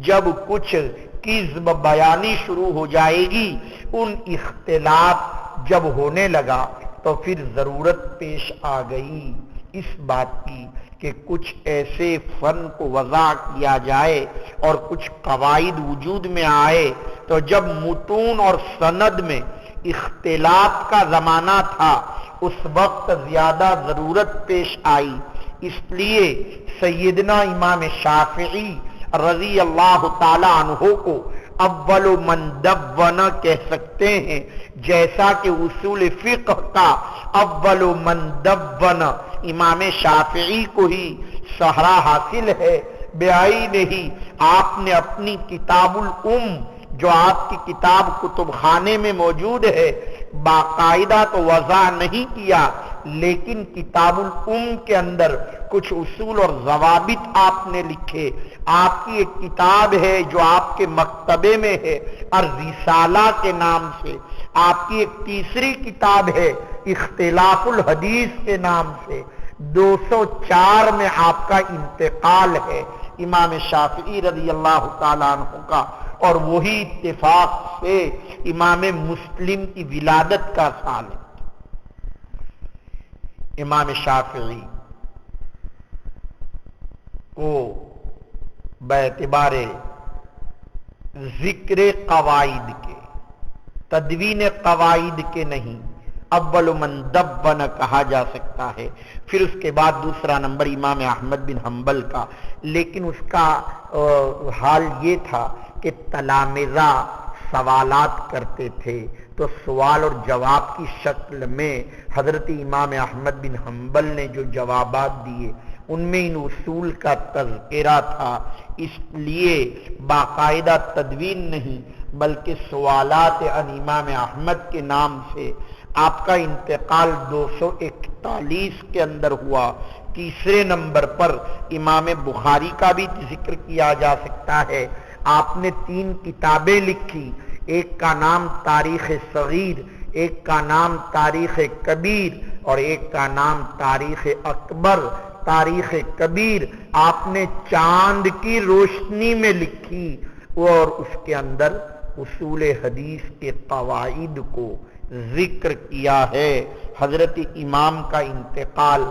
جب کچھ کذب بیانی شروع ہو جائے گی، ان اختلاف جب ہونے لگا تو پھر ضرورت پیش آ گئی اس بات کی کہ کچھ ایسے فن کو وضع کیا جائے اور کچھ قواعد وجود میں آئے۔ تو جب متون اور سند میں اختلاف کا زمانہ تھا، اس وقت زیادہ ضرورت پیش آئی، اس لیے سیدنا امام شافعی رضی اللہ تعالی عنہ کو اول من دون کہہ سکتے ہیں، جیسا کہ اصول فقہ کا اول من دون امام شافعی کو ہی سہرا حاصل ہے۔ بعین ہی آپ نے اپنی کتاب الام، جو آپ کی کتاب کتب خانے میں موجود ہے، باقاعدہ تو وضع نہیں کیا، لیکن کتاب الام کے اندر کچھ اصول اور ضوابط آپ نے لکھے۔ آپ کی ایک کتاب ہے جو آپ کے مکتبے میں ہے الرسالہ کے نام سے، آپ کی ایک تیسری کتاب ہے اختلاف الحدیث کے نام سے۔ 204 میں آپ کا انتقال ہے امام شافعی رضی اللہ تعالیٰ عنہ کا، اور وہی اتفاق سے امام مسلم کی ولادت کا سال ہے۔ امام شافعی کو باعتبار ذکر قواعد کے، تدوین قواعد کے نہیں، اول من دون کہا جا سکتا ہے۔ پھر اس کے بعد دوسرا نمبر امام احمد بن حنبل کا، لیکن اس کا حال یہ تھا کہ تلامذہ سوالات کرتے تھے، تو سوال اور جواب کی شکل میں حضرت امام احمد بن حنبل نے جو جوابات دیے ان میں ان اصول کا تذکرہ تھا، اس لیے باقاعدہ تدوین نہیں، بلکہ سوالات عن امام احمد کے نام سے آپ کا انتقال 241 کے اندر ہوا۔ تیسرے نمبر پر امام بخاری کا بھی ذکر کیا جا سکتا ہے۔ آپ نے 3 کتابیں لکھی، ایک کا نام تاریخ صغیر، ایک کا نام تاریخ کبیر اور ایک کا نام تاریخ اکبر۔ تاریخ کبیر آپ نے چاند کی روشنی میں لکھی اور اس کے اندر اصول حدیث کے قواعد کو ذکر کیا ہے۔ حضرت امام کا انتقال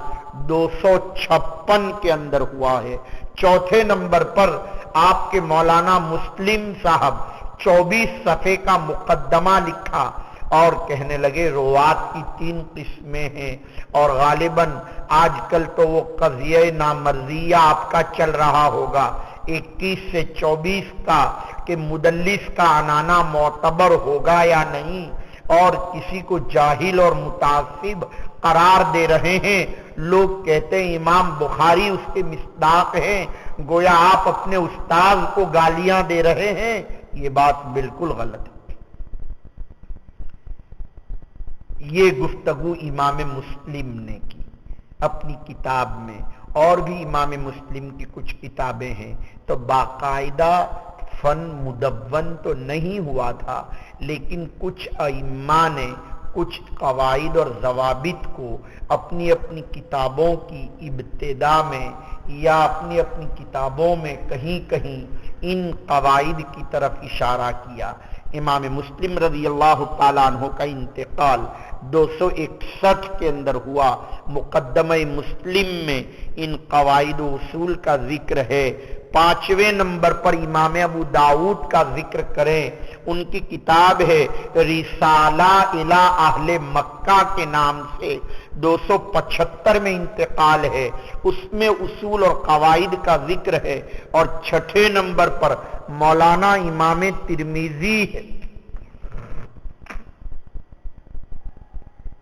256 کے اندر ہوا ہے۔ چوتھے نمبر پر آپ کے مولانا مسلم صاحب 24 صفحے کا مقدمہ لکھا اور کہنے لگے روات کی 3 قسمیں ہیں، اور غالباً آج کل تو وہ قضیہ نامرضیہ آپ کا چل رہا ہوگا 21 سے 24 کا، کہ مدلس کا عنانہ معتبر ہوگا یا نہیں، اور کسی کو جاہل اور متعصب قرار دے رہے ہیں۔ لوگ کہتے ہیں امام بخاری اس کے مصداق ہیں، گویا آپ اپنے استاد کو گالیاں دے رہے ہیں۔ یہ بات بالکل غلط ہے۔ یہ گفتگو امام مسلم نے کی اپنی کتاب میں، اور بھی امام مسلم کی کچھ کتابیں ہیں، تو باقاعدہ فن مدون تو نہیں ہوا تھا، لیکن کچھ ائمہ نے کچھ قواعد اور ضوابط کو اپنی اپنی کتابوں کی ابتدا میں یا اپنی اپنی کتابوں میں کہیں کہیں ان قواعد کی طرف اشارہ کیا۔ امام مسلم رضی اللہ تعالیٰ عنہ کا انتقال 261 کے اندر ہوا۔ مقدمہ مسلم میں ان قواعد و اصول کا ذکر ہے۔ 5ویں نمبر پر امام ابو داؤد کا ذکر کریں، ان کی کتاب ہے رسالہ الی اہل مکہ کے نام سے، 275 میں انتقال ہے، اس میں اصول اور قواعد کا ذکر ہے۔ اور 6 نمبر پر مولانا امام ترمذی ہے،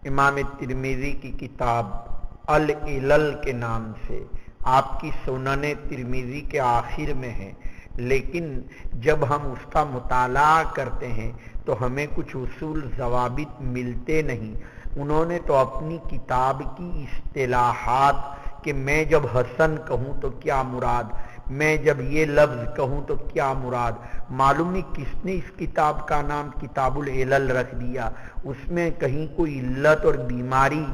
امام ترمذی کی کتاب العلل کے نام سے، آپ کی سنن ترمذی کے آخر میں ہے، لیکن جب ہم اس کا مطالعہ کرتے ہیں تو ہمیں کچھ اصول ضوابط ملتے نہیں۔ انہوں نے تو اپنی کتاب کی اصطلاحات کہ میں جب حسن کہوں تو کیا مراد، میں جب یہ لفظ کہوں تو کیا مراد، معلوم نہیں کس نے اس کتاب کا نام کتاب العلل رکھ دیا۔ اس میں کہیں کوئی علت اور بیماری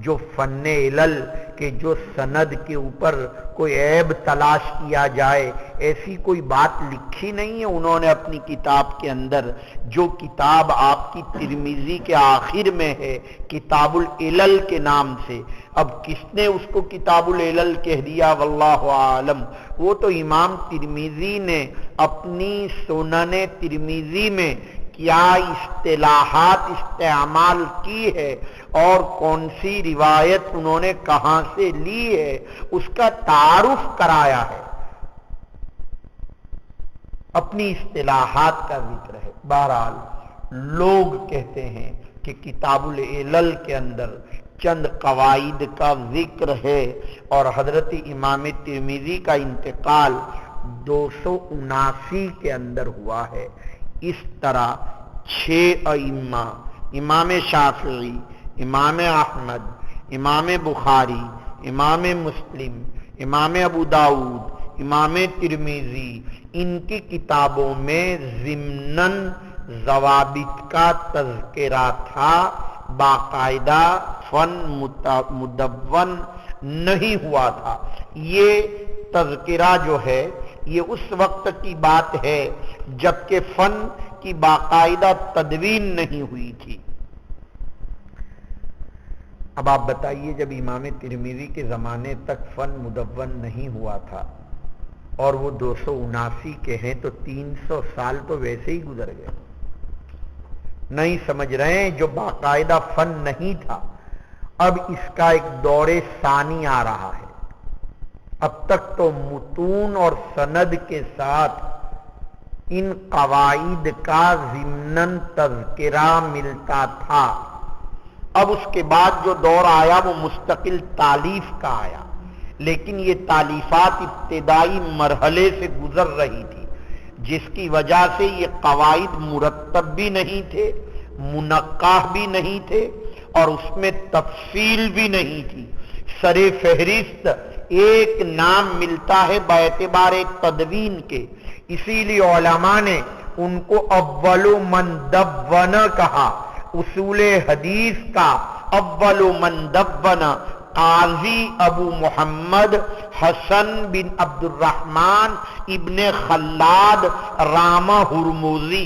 جو فن علل کہ جو سند کے اوپر کوئی عیب تلاش کیا جائے، ایسی کوئی بات لکھی نہیں ہے انہوں نے اپنی کتاب کے اندر۔ جو کتاب آپ کی ترمذی کے آخر میں ہے کتاب العلل کے نام سے، اب کس نے اس کو کتاب العلل کہہ دیا واللہ عالم۔ وہ تو امام ترمذی نے اپنی سنن ترمذی میں کیا اصطلاحات استعمال کی ہے اور کون سی روایت انہوں نے کہاں سے لی ہے، اس کا تعارف کرایا ہے، اپنی اصطلاحات کا ذکر ہے۔ بہرحال لوگ کہتے ہیں کہ کتاب العلل کے اندر چند قواعد کا ذکر ہے، اور حضرت امام ترمذی کا انتقال 279 کے اندر ہوا ہے۔ اس طرح 6 ائمہ، امام شافعی، امام احمد، امام بخاری، امام مسلم، امام ابو داؤد، امام ترمذی، ان کی کتابوں میں ضمناً ضوابط کا تذکرہ تھا، باقاعدہ فن مدون نہیں ہوا تھا۔ یہ تذکرہ جو ہے یہ اس وقت کی بات ہے جبکہ فن کی باقاعدہ تدوین نہیں ہوئی تھی۔ اب آپ بتائیے جب امام ترمذی کے زمانے تک فن مدون نہیں ہوا تھا اور وہ 279 کے ہیں تو 300 سال تو ویسے ہی گزر گئے۔ نہیں سمجھ رہے ہیں؟ جو باقاعدہ فن نہیں تھا اب اس کا ایک دور ثانی آ رہا ہے۔ اب تک تو متون اور سند کے ساتھ ان قواعد کا ضمناً تذکرہ ملتا تھا۔ اب اس کے بعد جو دور آیا وہ مستقل تالیف کا آیا، لیکن یہ تالیفات ابتدائی مرحلے سے گزر رہی تھی۔ جس کی وجہ سے یہ قواعد مرتب بھی نہیں تھے، منقح بھی نہیں تھے، اور اس میں تفصیل بھی نہیں تھی۔ سر فہرست ایک نام ملتا ہے باعتبار تدوین کے، اسی لیے علماء نے ان کو اول من دون کہا۔ اصول حدیث کا اول من دون قاضی ابو محمد حسن بن عبد الرحمن ابن خلاد رامہ ہرموزی۔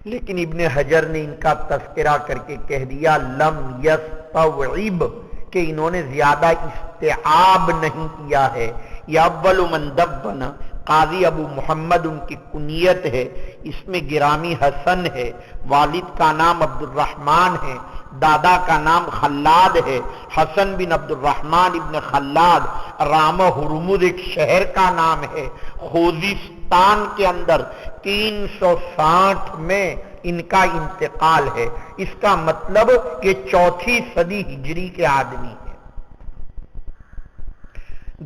لیکن ابن حجر نے ان کا تذکرہ کر کے کہہ دیا لم یستوعب، کہ انہوں نے زیادہ استیعاب نہیں کیا ہے۔ یہ اول من دون قاضی ابو محمد ان کی کنیت ہے، اس میں گرامی حسن ہے، والد کا نام عبد الرحمن ہے، دادا کا نام خلاد ہے۔ حسن بن عبد الرحمن ابن خلاد رامہ ہرمز ایک شہر کا نام ہے، خوزستان کے اندر 360 میں ان کا انتقال ہے۔ اس کا مطلب یہ 4 صدی ہجری کے آدمی ہیں۔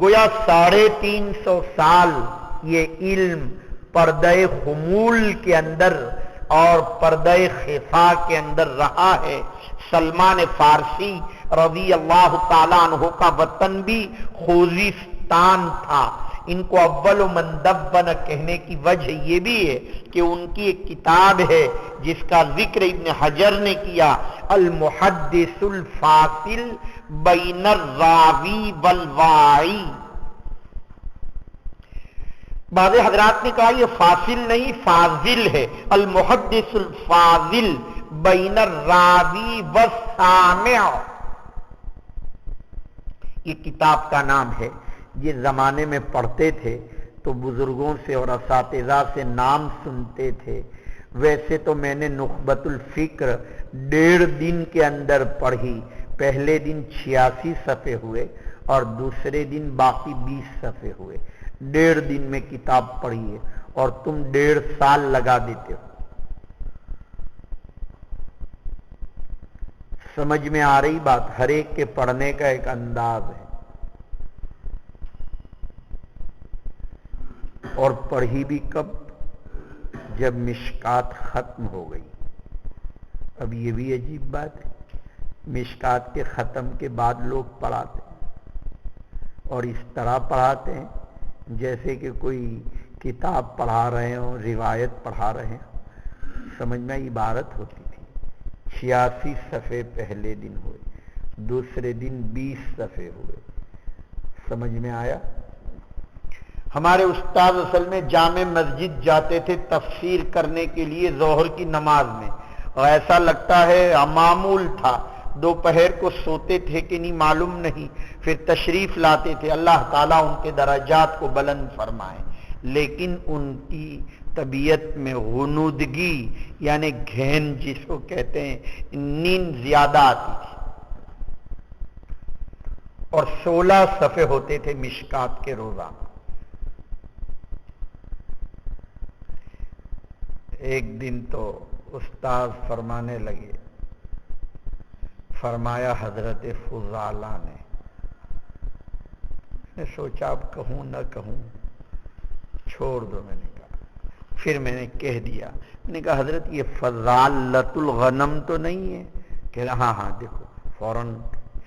گویا 350 سال یہ علم پردہ خمول کے اندر اور پردہ خفا کے اندر رہا ہے۔ سلمان فارسی رضی اللہ تعالیٰ عنہ کا وطن بھی خوزستان تھا۔ ان کو اول من دون کہنے کی وجہ یہ بھی ہے کہ ان کی ایک کتاب ہے جس کا ذکر ابن حجر نے کیا، المحدث الفاصل بین الراوی والواعی۔ بعض حضرات نے کہا یہ فاصل نہیں فاضل ہے، المحدث الفاضل بین الراوی والسامع، یہ کتاب کا نام ہے۔ یہ زمانے میں پڑھتے تھے تو بزرگوں سے اور اساتذہ سے نام سنتے تھے۔ ویسے تو میں نے نخبۃ الفکر 1.5 دن کے اندر پڑھی۔ پہلے دن 86 صفحے ہوئے اور دوسرے دن باقی 20 صفحے ہوئے۔ 1.5 دن میں کتاب پڑھی ہے اور تم 1.5 سال لگا دیتے ہو۔ سمجھ میں آ رہی بات؟ ہر ایک کے پڑھنے کا ایک انداز ہے، اور پڑھی بھی کب؟ جب مشکات ختم ہو گئی۔ اب یہ بھی عجیب بات ہے، مشکات کے ختم کے بعد لوگ پڑھاتے ہیں، اور اس طرح پڑھاتے ہیں جیسے کہ کوئی کتاب پڑھا رہے ہوں، روایت پڑھا رہے ہوں۔ سمجھ میں عبارت ہوتی تھی 86 صفحے پہلے دن ہوئے، دوسرے دن 20 صفحے ہوئے۔ سمجھ میں آیا؟ ہمارے استاد اصل میں جامع مسجد جاتے تھے تفسیر کرنے کے لیے ظہر کی نماز میں، اور ایسا لگتا ہے معمول تھا، دوپہر کو سوتے تھے کہ نہیں معلوم نہیں، پھر تشریف لاتے تھے۔ اللہ تعالیٰ ان کے درجات کو بلند فرمائے، لیکن ان کی طبیعت میں غنودگی یعنی گھین جس کو کہتے ہیں، نیند زیادہ آتی تھی، اور 16 صفحے ہوتے تھے مشکات کے روزانہ۔ ایک دن تو استاد فرمانے لگے، فرمایا حضرت فضالہ نے سوچا اب کہوں نہ کہوں، چھوڑ دو۔ میں نے کہا، پھر میں نے کہہ دیا، میں نے کہا حضرت یہ فضالۃ الغنم تو نہیں ہے؟ کہہ رہا ہاں ہاں دیکھو، فوراً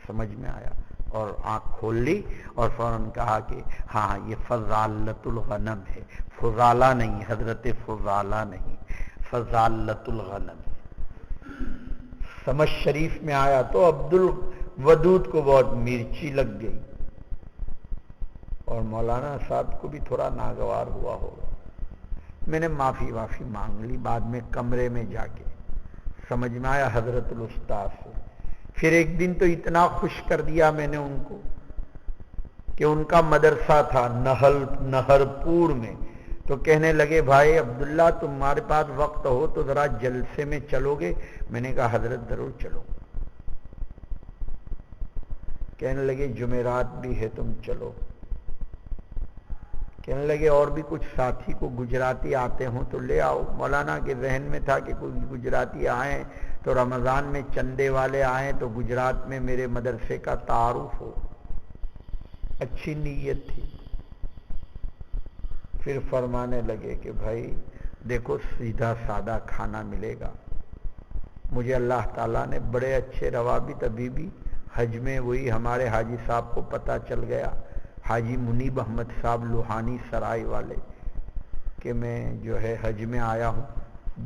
سمجھ میں آیا اور آنکھ کھول لی اور فوراً کہا کہ ہاں ہاں یہ فضالۃ الغنم ہے، فضالہ نہیں، حضرت فضالہ نہیں، فضالۃ الغنم۔ سمجھ شریف میں آیا تو عبد الودود کو بہت مرچی لگ گئی، اور مولانا صاحب کو بھی تھوڑا ناگوار ہوا ہوگا۔ میں نے معافی مانگ لی بعد میں کمرے میں جا کے، سمجھ میں آیا حضرت الاستاذ سے۔ پھر ایک دن تو اتنا خوش کر دیا میں نے ان کو کہ ان کا مدرسہ تھا نہر پور میں، تو کہنے لگے بھائی عبداللہ تمہارے پاس وقت ہو تو ذرا جلسے میں چلو گے؟ میں نے کہا حضرت ضرور چلو۔ کہنے لگے جمعرات بھی ہے تم چلو۔ کہنے لگے اور بھی کچھ ساتھی کو گجراتی آتے ہوں تو لے آؤ۔ مولانا کے ذہن میں تھا کہ کوئی گجراتی آئیں تو رمضان میں چندے والے آئیں تو گجرات میں میرے مدرسے کا تعارف ہو، اچھی نیت تھی۔ پھر فرمانے لگے کہ بھائی دیکھو سیدھا سادہ کھانا ملے گا. مجھے اللہ تعالیٰ نے بڑے اچھے روابط ابھی بھی حج میں وہی ہمارے حاجی صاحب کو پتہ چل گیا، حاجی منیب احمد صاحب لوہانی سرائی والے، کہ میں جو ہے حج میں آیا ہوں.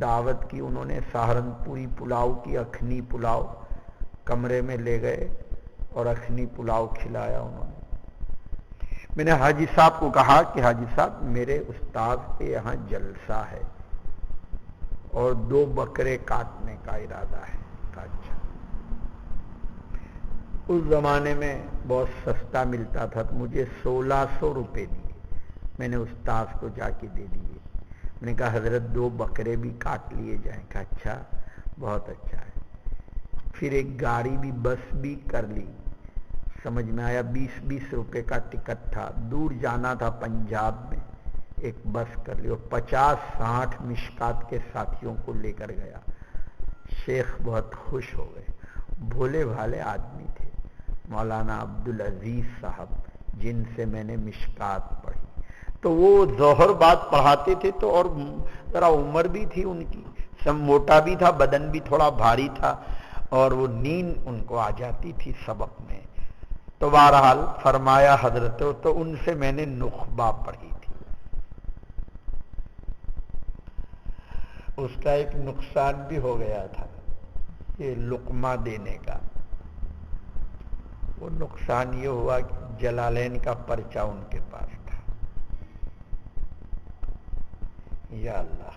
دعوت کی انہوں نے، سہارنپوری پلاؤ کی، اخنی پلاؤ کمرے میں لے گئے اور اخنی پلاؤ کھلایا انہوں نے. میں نے حاجی صاحب کو کہا کہ حاجی صاحب میرے استاد کے یہاں جلسہ ہے اور 2 بکرے کاٹنے کا ارادہ ہے. اچھا. اس زمانے میں بہت سستا ملتا تھا تو مجھے 1600 روپے دیے. میں نے استاد کو جا کے دے دیے. میں نے کہا حضرت 2 بکرے بھی کاٹ لیے جائیں. کہا اچھا، بہت اچھا ہے. پھر ایک گاڑی بھی، بس بھی کر لی. سمجھ میں آیا 20 روپے کا ٹکٹ تھا، دور جانا تھا پنجاب میں. ایک بس کر لی اور 50-60 مشکات کے ساتھیوں کو لے کر گیا. شیخ بہت خوش ہو گئے. بھولے بھالے آدمی تھے مولانا عبدالعزیز صاحب، جن سے میں نے مشکات پڑھی. تو وہ ظہر بعد پڑھاتے تھے تو، اور ذرا عمر بھی تھی ان کی، سب موٹا بھی تھا، بدن بھی تھوڑا بھاری تھا، اور وہ نیند ان کو آ جاتی تھی سبق میں. تو بہرحال فرمایا حضرت، تو ان سے میں نے نخبہ پڑھی تھی. اس کا ایک نقصان بھی ہو گیا تھا، یہ لقمہ دینے کا. وہ نقصان یہ ہوا کہ جلالین کا پرچہ ان کے پاس تھا. یا اللہ.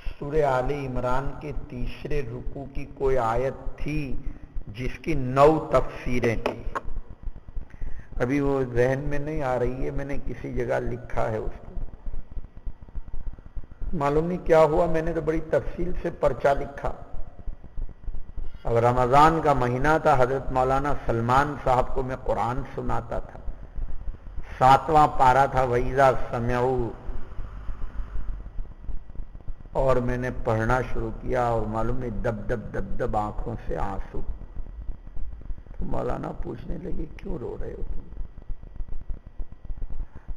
سورہ آل عمران کے 3 رکوع کی کوئی آیت تھی جس کی 9 تفسیریں تھیں. ابھی وہ ذہن میں نہیں آ رہی ہے، میں نے کسی جگہ لکھا ہے اس کو. معلوم نہیں کیا ہوا، میں نے تو بڑی تفصیل سے پرچہ لکھا. اب رمضان کا مہینہ تھا، حضرت مولانا سلمان صاحب کو میں قرآن سناتا تھا. 7واں پارہ تھا وَإِذَا سَمِعُوا، اور میں نے پڑھنا شروع کیا اور معلوم نہیں دب دب آنکھوں سے آنسو. تو مولانا پوچھنے لگے کیوں رو رہے ہو تم؟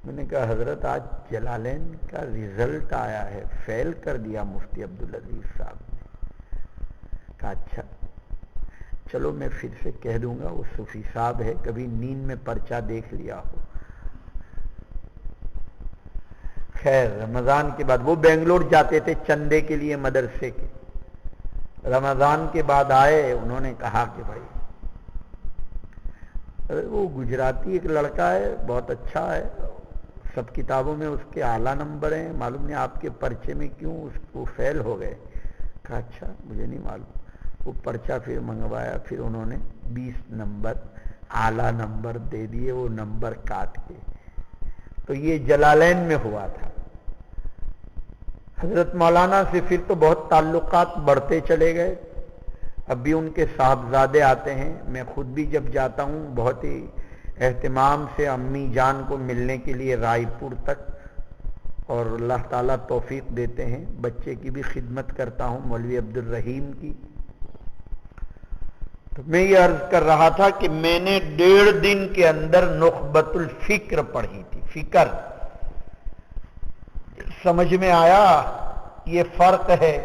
میں نے کہا حضرت آج جلالین کا رزلٹ آیا ہے، فیل کر دیا مفتی عبدالعزیز صاحب نے. کہا اچھا چلو میں پھر سے کہہ دوں گا، وہ صوفی صاحب ہے، کبھی نیند میں پرچہ دیکھ لیا ہو. خیر رمضان کے بعد وہ بنگلور جاتے تھے چندے کے لیے مدرسے کے. رمضان کے بعد آئے، انہوں نے کہا کہ بھائی وہ گجراتی ایک لڑکا ہے، بہت اچھا ہے، سب کتابوں میں اس کے اعلیٰ نمبر ہیں، معلوم نہیں آپ کے پرچے میں کیوں اس کو فیل ہو گئے. کہا اچھا مجھے نہیں معلوم. وہ پرچہ پھر منگوایا، پھر انہوں نے 20 نمبر اعلیٰ نمبر دے دیے، وہ نمبر کاٹ کے. تو یہ جلالین میں ہوا تھا. حضرت مولانا سے پھر تو بہت تعلقات بڑھتے چلے گئے. اب بھی ان کے صاحبزادے آتے ہیں. میں خود بھی جب جاتا ہوں بہت ہی اہتمام سے امی جان کو ملنے کے لیے رائے پور تک، اور اللہ تعالیٰ توفیق دیتے ہیں، بچے کی بھی خدمت کرتا ہوں مولوی عبدالرحیم کی. تو میں یہ عرض کر رہا تھا کہ میں نے 1.5 دن کے اندر نخبۃ الفکر پڑھی تھی. فکر سمجھ میں آیا یہ فرق ہے.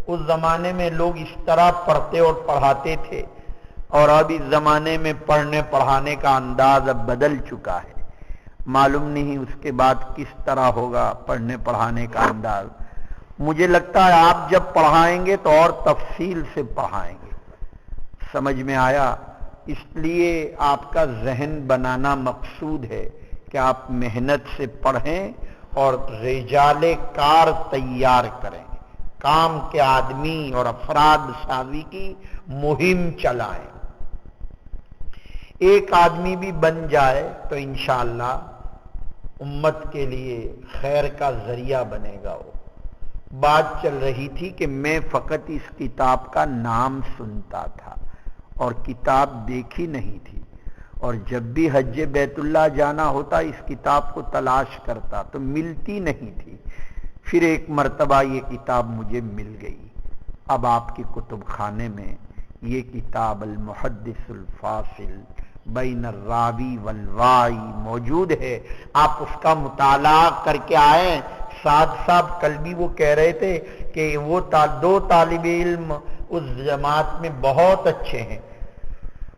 اس زمانے میں لوگ اس طرح پڑھتے اور پڑھاتے تھے، اور اب اس زمانے میں پڑھنے پڑھانے کا انداز اب بدل چکا ہے. معلوم نہیں اس کے بعد کس طرح ہوگا پڑھنے پڑھانے کا انداز. مجھے لگتا ہے آپ جب پڑھائیں گے تو اور تفصیل سے پڑھائیں گے. سمجھ میں آیا؟ اس لیے آپ کا ذہن بنانا مقصود ہے کہ آپ محنت سے پڑھیں اور رجال کار تیار کریں، کام کے آدمی اور افراد سازی کی مہم چلائیں. ایک آدمی بھی بن جائے تو انشاءاللہ امت کے لیے خیر کا ذریعہ بنے گا. وہ بات چل رہی تھی کہ میں فقط اس کتاب کا نام سنتا تھا اور کتاب دیکھی نہیں تھی، اور جب بھی حج بیت اللہ جانا ہوتا اس کتاب کو تلاش کرتا تو ملتی نہیں تھی. پھر ایک مرتبہ یہ کتاب مجھے مل گئی. اب آپ کے کتب خانے میں یہ کتاب المحدث الفاصل بین الراوی والوائی موجود ہے، آپ اس کا مطالعہ کر کے آئیں۔ سعد صاحب کل بھی وہ کہہ رہے تھے کہ وہ دو طالب علم اس جماعت میں بہت اچھے ہیں،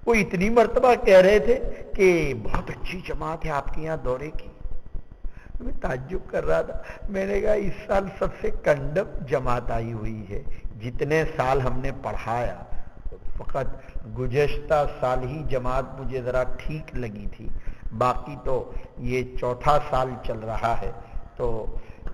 وہ اتنی مرتبہ کہہ رہے تھے کہ بہت اچھی جماعت ہے آپ کے یہاں دورے کی۔ میں تعجب کر رہا تھا، میں نے کہا اس سال سب سے کنڈم جماعت آئی ہوئی ہے، جتنے سال ہم نے پڑھایا فقط گزشتہ سال ہی جماعت مجھے ذرا ٹھیک لگی تھی، باقی تو یہ چوتھا سال چل رہا ہے۔ تو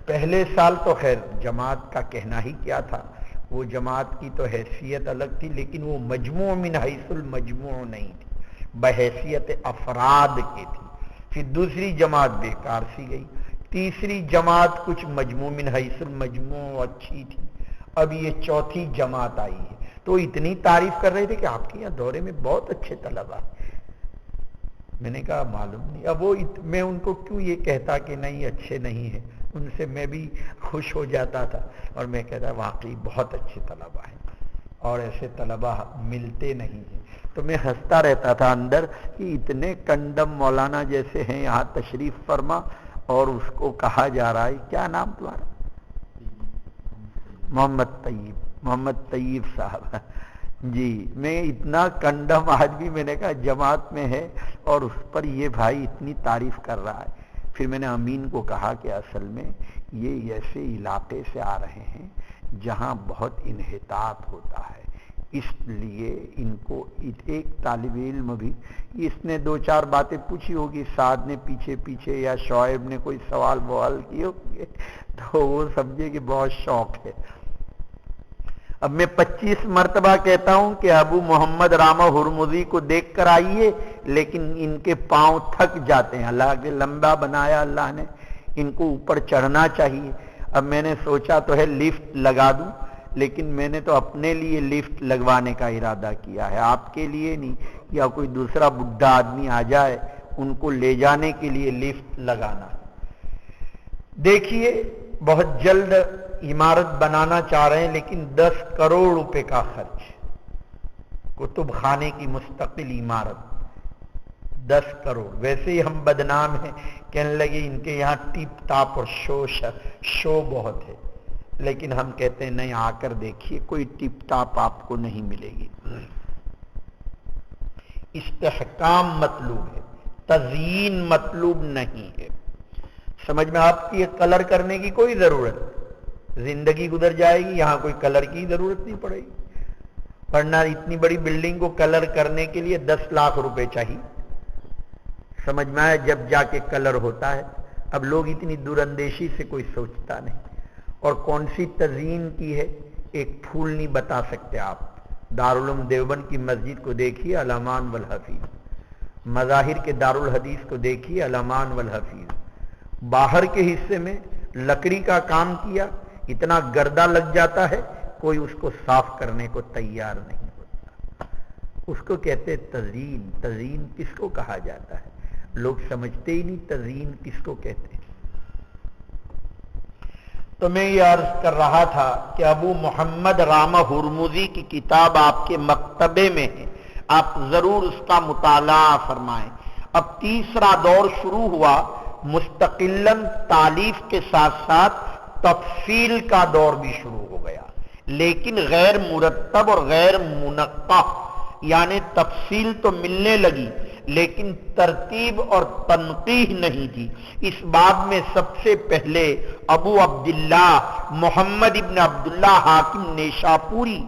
پہلے سال تو خیر جماعت کا کہنا ہی کیا تھا، وہ جماعت کی تو حیثیت الگ تھی، لیکن وہ مجموع من حیث المجموع نہیں تھی، بحیثیت افراد کی تھی۔ پھر دوسری جماعت بیکار سی گئی، تیسری جماعت کچھ مجموع من حیث المجموع اچھی تھی، اب یہ چوتھی جماعت آئی ہے۔ تو اتنی تعریف کر رہے تھے کہ آپ کے یہاں دورے میں بہت اچھے طلبہ ہیں۔ میں نے کہا معلوم نہیں، اب وہ میں ان کو کیوں یہ کہتا کہ نہیں اچھے نہیں ہیں، ان سے میں بھی خوش ہو جاتا تھا اور میں کہتا واقعی بہت اچھے طلبہ ہیں اور ایسے طلبہ ملتے نہیں ہیں۔ تو میں ہنستا رہتا تھا اندر کہ اتنے کنڈم مولانا جیسے ہیں یہاں تشریف فرما، اور اس کو کہا جا رہا ہے کیا نام تمہارا؟ محمد طیب صاحب۔ جی میں اتنا کنڈم آج بھی میں نے کہا جماعت میں ہے اور اس پر یہ بھائی اتنی تعریف کر رہا ہے۔ پھر میں نے امین کو کہا کہ اصل میں یہ ایسے علاقے سے آ رہے ہیں جہاں بہت انحطاط ہوتا ہے، اس لیے ان کو ایک طالب علم بھی، اس نے دو چار باتیں پوچھی ہوگی، سعد نے پیچھے پیچھے یا شعیب نے کوئی سوال بوال کیے ہوں گے تو وہ سمجھے کہ بہت شوق ہے۔ اب میں 25 مرتبہ کہتا ہوں کہ ابو محمد رامہ ہرمزی کو دیکھ کر آئیے، لیکن ان کے پاؤں تھک جاتے ہیں، اللہ کے لمبا بنایا اللہ نے، ان کو اوپر چڑھنا چاہیے۔ اب میں نے سوچا تو ہے لفٹ لگا دوں، لیکن میں نے تو اپنے لیے لفٹ لگوانے کا ارادہ کیا ہے، آپ کے لیے نہیں، یا کوئی دوسرا بڈھا آدمی آ جائے ان کو لے جانے کے لیے لفٹ لگانا۔ دیکھیے بہت جلد عمارت بنانا چاہ رہے ہیں، لیکن 10 کروڑ روپے کا خرچ، کتب خانے کی مستقل عمارت 10 کروڑ۔ ویسے ہی ہم بدنام ہیں، کہنے لگے ان کے یہاں ٹیپ ٹاپ اور شو بہت ہے، لیکن ہم کہتے ہیں نہیں، آ کر دیکھیے کوئی ٹیپ ٹاپ آپ کو نہیں ملے گی۔ استحکام مطلوب ہے، تزیین مطلوب نہیں ہے۔ سمجھ میں آپ کی کلر کرنے کی کوئی ضرورت، زندگی گزر جائے گی، یہاں کوئی کلر کی ضرورت نہیں پڑے گی، ورنہ اتنی بڑی بلڈنگ کو کلر کرنے کے لیے 10 لاکھ روپے چاہیے۔ سمجھ میں آیا جب جا کے کلر ہوتا ہے۔ اب لوگ اتنی دور اندیشی سے کوئی سوچتا نہیں، اور کون سی تزیین کی ہے ایک پھول نہیں بتا سکتے آپ۔ دارالعلوم دیوبند کی مسجد کو دیکھیے، الامان والحفیظ، مظاہر کے دارالحدیث کو دیکھیے، الامان والحفیظ، باہر کے حصے میں لکڑی کا کام کیا، اتنا گردہ لگ جاتا ہے، کوئی اس کو صاف کرنے کو تیار نہیں ہوتا۔ اس کو کہتے تزیین۔ تزیین کس کو کہا جاتا ہے؟ لوگ سمجھتے ہی نہیں تزیین کس کو کہتے ہیں۔ تو میں یہ عرض کر رہا تھا کہ ابو محمد رامہ ہرمزی کی کتاب آپ کے مکتبے میں ہے، آپ ضرور اس کا مطالعہ فرمائیں۔ اب تیسرا دور شروع ہوا، مستقلاً تالیف کے ساتھ ساتھ تفصیل کا دور بھی شروع ہو گیا، لیکن غیر مرتب اور غیر منقح، یعنی تفصیل تو ملنے لگی لیکن ترتیب اور تنقیح نہیں تھی۔ اس باب میں سب سے پہلے ابو عبداللہ محمد ابن عبداللہ حاکم نیشاپوری،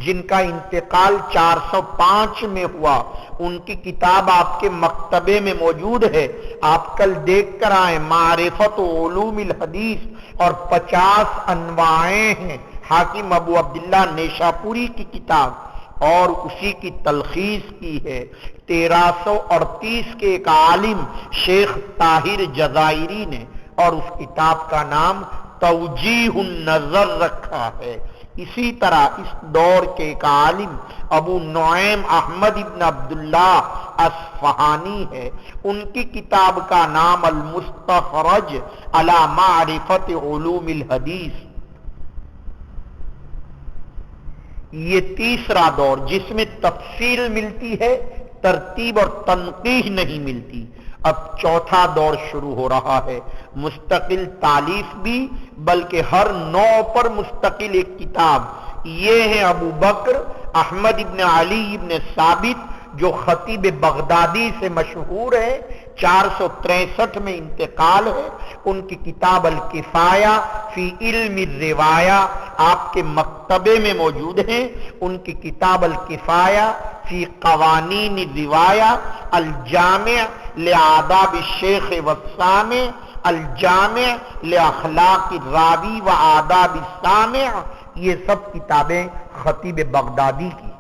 جن کا انتقال 405 میں ہوا، ان کی کتاب آپ کے مکتبے میں موجود ہے، آپ کل دیکھ کر آئیں، معرفت علوم الحدیث، اور 50 انواعیں ہیں، حاکم ابو عبداللہ نیشاپوری کی کتاب، اور اسی کی تلخیص کی ہے 1338 کے ایک عالم شیخ طاہر جزائری نے، اور اس کتاب کا نام توجیہ النظر رکھا ہے۔ اسی طرح اس دور کے ایک عالم ابو نعیم احمد ابن عبداللہ اصفہانی ہے، ان کی کتاب کا نام المستخرج علی معرفت علوم الحدیث۔ یہ تیسرا دور جس میں تفصیل ملتی ہے، ترتیب اور تنقیح نہیں ملتی۔ اب چوتھا دور شروع ہو رہا ہے، مستقل تالیف بھی، بلکہ ہر نوع پر مستقل ایک کتاب۔ یہ ہے ابو بکر احمد ابن علی ابن ثابت، جو خطیب بغدادی سے مشہور ہے، 463 میں انتقال ہے۔ ان کی کتاب الکفایہ فی علم الروایہ آپ کے مکتبے میں موجود ہیں۔ ان کی کتاب الکفایہ فی قوانین الروایہ، الجامع لآداب الشیخ والسامع، الجامع لاخلاق الراوی و آداب السامع، یہ سب کتابیں خطیب بغدادی کی۔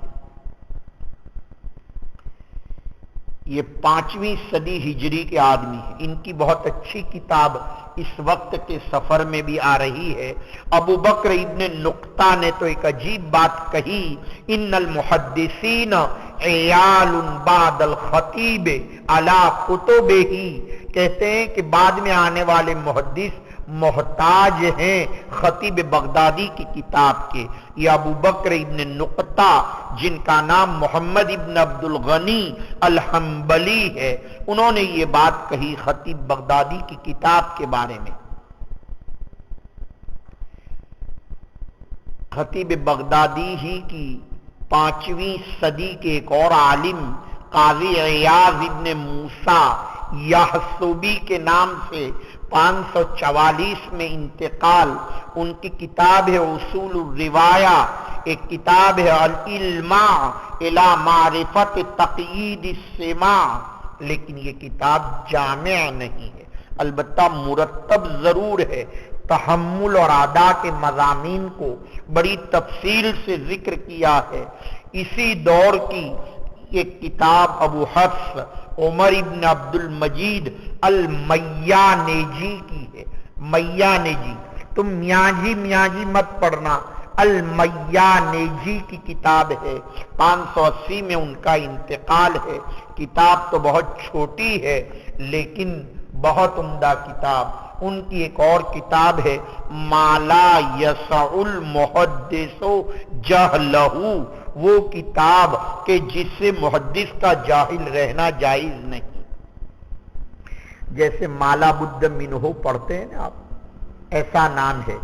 یہ 5ویں صدی ہجری کے آدمی ہیں۔ ان کی بہت اچھی کتاب اس وقت کے سفر میں بھی آ رہی ہے۔ ابو بکر ابن نقطہ نے تو ایک عجیب بات کہی، ان المحدثین عیال بعد الخطیب علی کتبہ، کہتے ہیں کہ بعد میں آنے والے محدث محتاج ہیں خطیب بغدادی کی کتاب کے۔ یہ ابو بکر ابن نقطہ، جن کا نام محمد ابن عبد الغنی الحنبلی ہے، انہوں نے یہ بات کہی خطیب بغدادی کی کتاب کے بارے میں۔ خطیب بغدادی ہی کی 5ویں صدی کے ایک اور عالم قاضی عیاض ابن موسیٰ یحصبی کے نام سے 544 میں انتقال۔ ان کی کتاب ہے اصول الروایہ، ایک کتاب ہے الالماع الی معرفت تقیید السماع، لیکن یہ کتاب جامع نہیں ہے، البتہ مرتب ضرور ہے۔ تحمل اور ادا کے مضامین کو بڑی تفصیل سے ذکر کیا ہے۔ اسی دور کی ایک کتاب ابو حفص عمر ابن عبد المجید المیانیجی کی ہے۔ میانیجی، تم میاں جی مت پڑھنا، المیانیجی کی کتاب ہے، 580 میں ان کا انتقال ہے۔ کتاب تو بہت چھوٹی ہے لیکن بہت عمدہ کتاب۔ ان کی ایک اور کتاب ہے ما لا یسع المحدث جہلہ، وہ کتاب کہ جس سے محدث کا جاہل رہنا جائز نہیں۔ جیسے مالا بد منہ پڑھتے ہیں نا آپ، ایسا نام ہے۔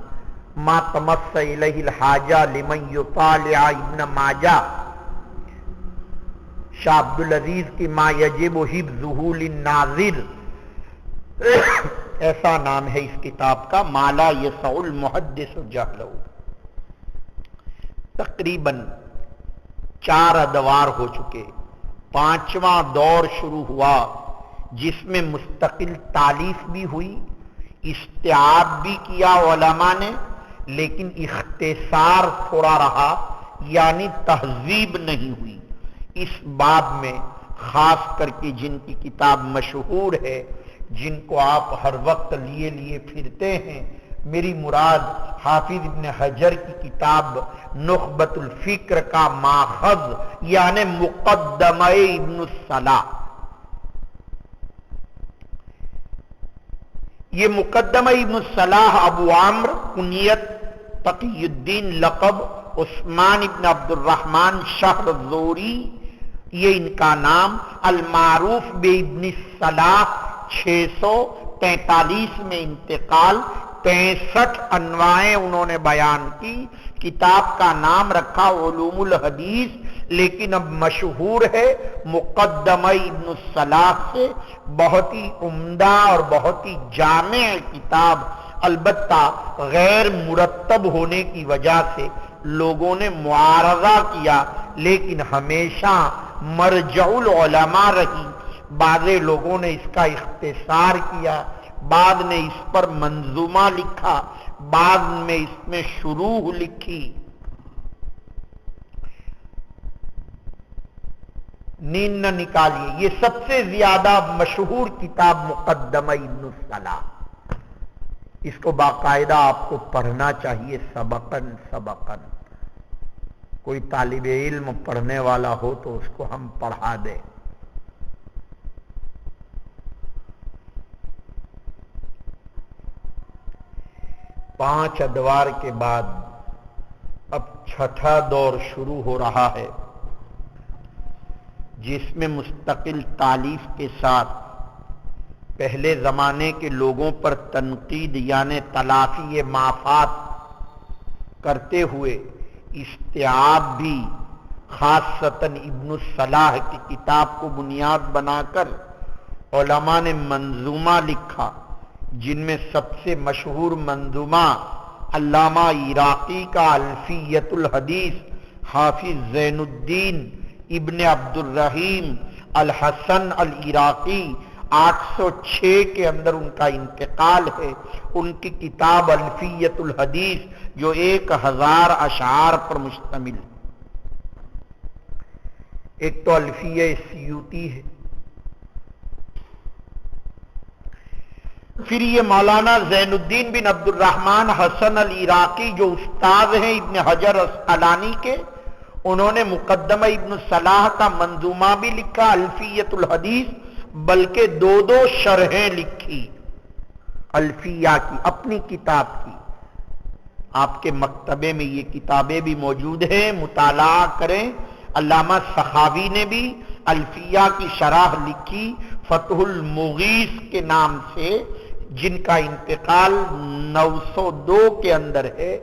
ما تمس الیہ الحاجہ لمن یطالع ابن ماجہ، شاہ عبدالعزیز کی ما یجب حفظہ للناظر، ایسا نام ہے اس کتاب کا، ما لا یسع المحدث جہلہ۔ تقریباً 4 ادوار ہو چکے، 5واں دور شروع ہوا جس میں مستقل تالیف بھی ہوئی، استیعاب بھی کیا علماء نے، لیکن اختصار تھوڑا رہا، یعنی تہذیب نہیں ہوئی۔ اس باب میں خاص کر کے جن کی کتاب مشہور ہے، جن کو آپ ہر وقت لیے پھرتے ہیں، میری مراد حافظ ابن حجر کی کتاب نخبۃ الفکر کا ماخذ، یعنی مقدمہ ابن الصلاح۔ یہ مقدمہ ابن الصلاح ابو عمرو کنیت، تقی الدین لقب، عثمان ابن عبد الرحمن شہر زوری، یہ ان کا نام، المعروف بابن الصلاح، 643 میں انتقال، 65 انواعیں انہوں نے بیان کی۔ کتاب کا نام رکھا علوم الحدیث، لیکن اب مشہور ہے مقدمہ ابن الصلاح سے۔ بہت ہی عمدہ اور بہت ہی جامع کتاب، البتہ غیر مرتب ہونے کی وجہ سے لوگوں نے معارضہ کیا، لیکن ہمیشہ مرجع العلماء رہی۔ بعض لوگوں نے اس کا اختصار کیا، بعض نے اس پر منظومہ لکھا، بعض میں اس میں شروح لکھی۔ نیند نہ نکالیے، یہ سب سے زیادہ مشہور کتاب مقدمہ ابن الصلاح، اس کو باقاعدہ آپ کو پڑھنا چاہیے سبقاً۔ کوئی طالب علم پڑھنے والا ہو تو اس کو ہم پڑھا دیں۔ پانچ ادوار کے بعد اب چھٹا دور شروع ہو رہا ہے، جس میں مستقل تالیف کے ساتھ پہلے زمانے کے لوگوں پر تنقید یعنی تلافی مافات کرتے ہوئے استیعاب بھی خاصتاً ابن الصلاح کی کتاب کو بنیاد بنا کر علماء نے منظومہ لکھا، جن میں سب سے مشہور منظومہ علامہ عراقی کا الفیۃ الحدیث حافظ زین الدین ابن عبد الرحیم الحسن العراقی 806 کے اندر ان کا انتقال ہے۔ ان کی کتاب الفیۃ الحدیث جو 1000 اشعار پر مشتمل ہے۔ ایک تو الفیہ سیوطی ہے، پھر یہ مولانا زین الدین بن عبد الرحمن حسن العراقی جو استاد ہیں ابن حجر اسقلانی کے، انہوں نے مقدمہ ابن صلاح کا منظومہ بھی لکھا الفیۃ الحدیث، بلکہ 2 شرحیں لکھی الفیہ کی، اپنی کتاب کی۔ آپ کے مکتبے میں یہ کتابیں بھی موجود ہیں، مطالعہ کریں۔ علامہ سخاوی نے بھی الفیہ کی شرح لکھی فتح المغیث کے نام سے، جن کا انتقال 902 کے اندر ہے۔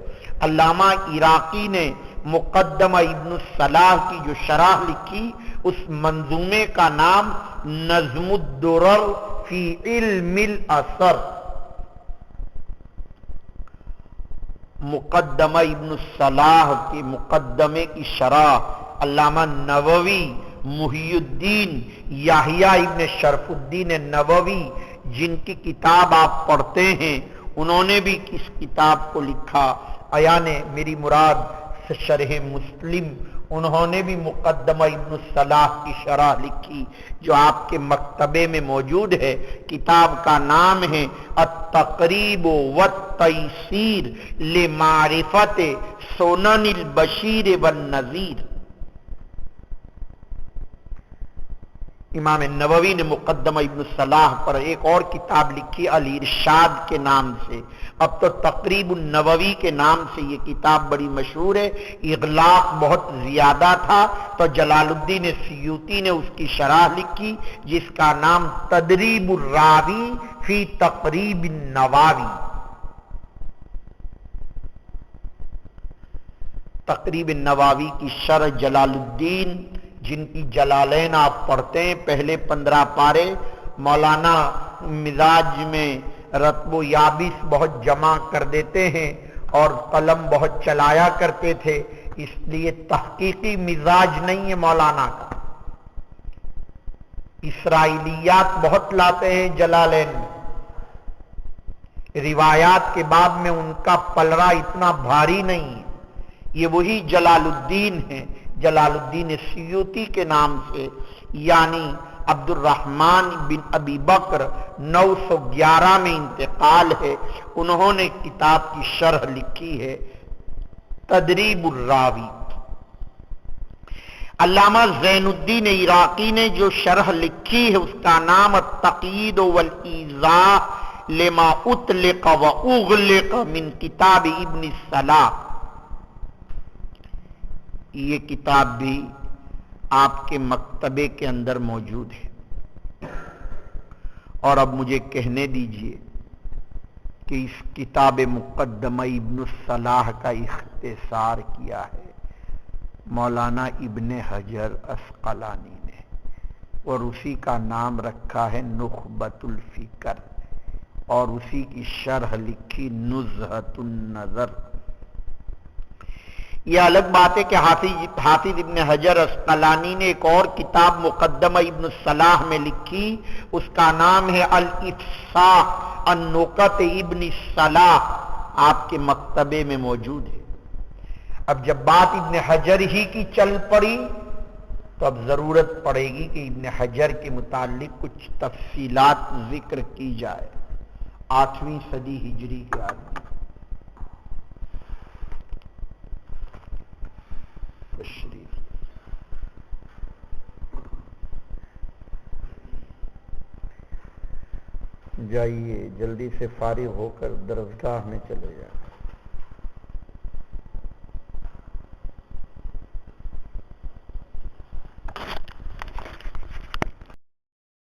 علامہ عراقی نے مقدمہ ابن الصلاح کی جو شرح لکھی، اس منظومے کا نام نظم الدرر فی علم الاثر۔ مقدمہ ابن الصلاح کے مقدمے کی شرح علامہ نووی محی الدین یحییٰ ابن شرف الدین نووی، جن کی کتاب آپ پڑھتے ہیں، انہوں نے بھی اس کتاب کو لکھا۔ یعنی میری مراد شرح مسلم، انہوں نے بھی مقدمہ ابن الصلاح کی شرح لکھی جو آپ کے مکتبے میں موجود ہے۔ کتاب کا نام ہے التقریب والتیسیر لمعرفت سنن البشیر والنذیر۔ امام نووی نے مقدمہ ابن الصلاح پر ایک اور کتاب لکھی الارشاد کے نام سے، اب تو تقریب النووی کے نام سے یہ کتاب بڑی مشہور ہے۔ اغلاق بہت زیادہ تھا تو جلال الدین سیوطی نے اس کی شرح لکھی جس کا نام تدریب الراوی فی تقریب النواوی۔ تقریب النواوی کی شرح جلال الدین، جن کی جلالین آپ پڑھتے ہیں، پہلے 15 پارے مولانا مزاج میں رطب و یابس بہت جمع کر دیتے ہیں اور قلم بہت چلایا کرتے تھے، اس لیے تحقیقی مزاج نہیں ہے مولانا کا۔ اسرائیلیات بہت لاتے ہیں جلالین میں، روایات کے بعد میں ان کا پلڑا اتنا بھاری نہیں ہے۔ یہ وہی جلال الدین ہیں، جلال الدین سیوطی کے نام سے، یعنی عبد الرحمن بن ابی بکر 911 میں انتقال ہے۔ انہوں نے کتاب کی شرح لکھی ہے تدریب الراوی۔ علامہ زین الدین عراقی نے جو شرح لکھی ہے اس کا نام التقیید والایضاح لما اطلق واغلق من کتاب ابن الصلاح۔ یہ کتاب بھی آپ کے مکتبے کے اندر موجود ہے۔ اور اب مجھے کہنے دیجئے کہ اس کتاب مقدمہ ابن الصلاح کا اختصار کیا ہے مولانا ابن حجر اسقلانی نے، اور اسی کا نام رکھا ہے نخبۃ الفکر، اور اسی کی شرح لکھی نزہۃ النظر۔ یہ الگ بات ہے کہ حافظ ابن حجر اسقلانی نے ایک اور کتاب مقدمہ ابن الصلاح میں لکھی، اس کا نام ہے الافصاح عن نکت ابن الصلاح، آپ کے مکتبے میں موجود ہے۔ اب جب بات ابن حجر ہی کی چل پڑی تو اب ضرورت پڑے گی کہ ابن حجر کے متعلق کچھ تفصیلات ذکر کی جائے۔ 8ویں صدی ہجری کے آدمی تشریف جائیے، جلدی سے فارغ ہو کر درسگاہ میں چلے جائیں۔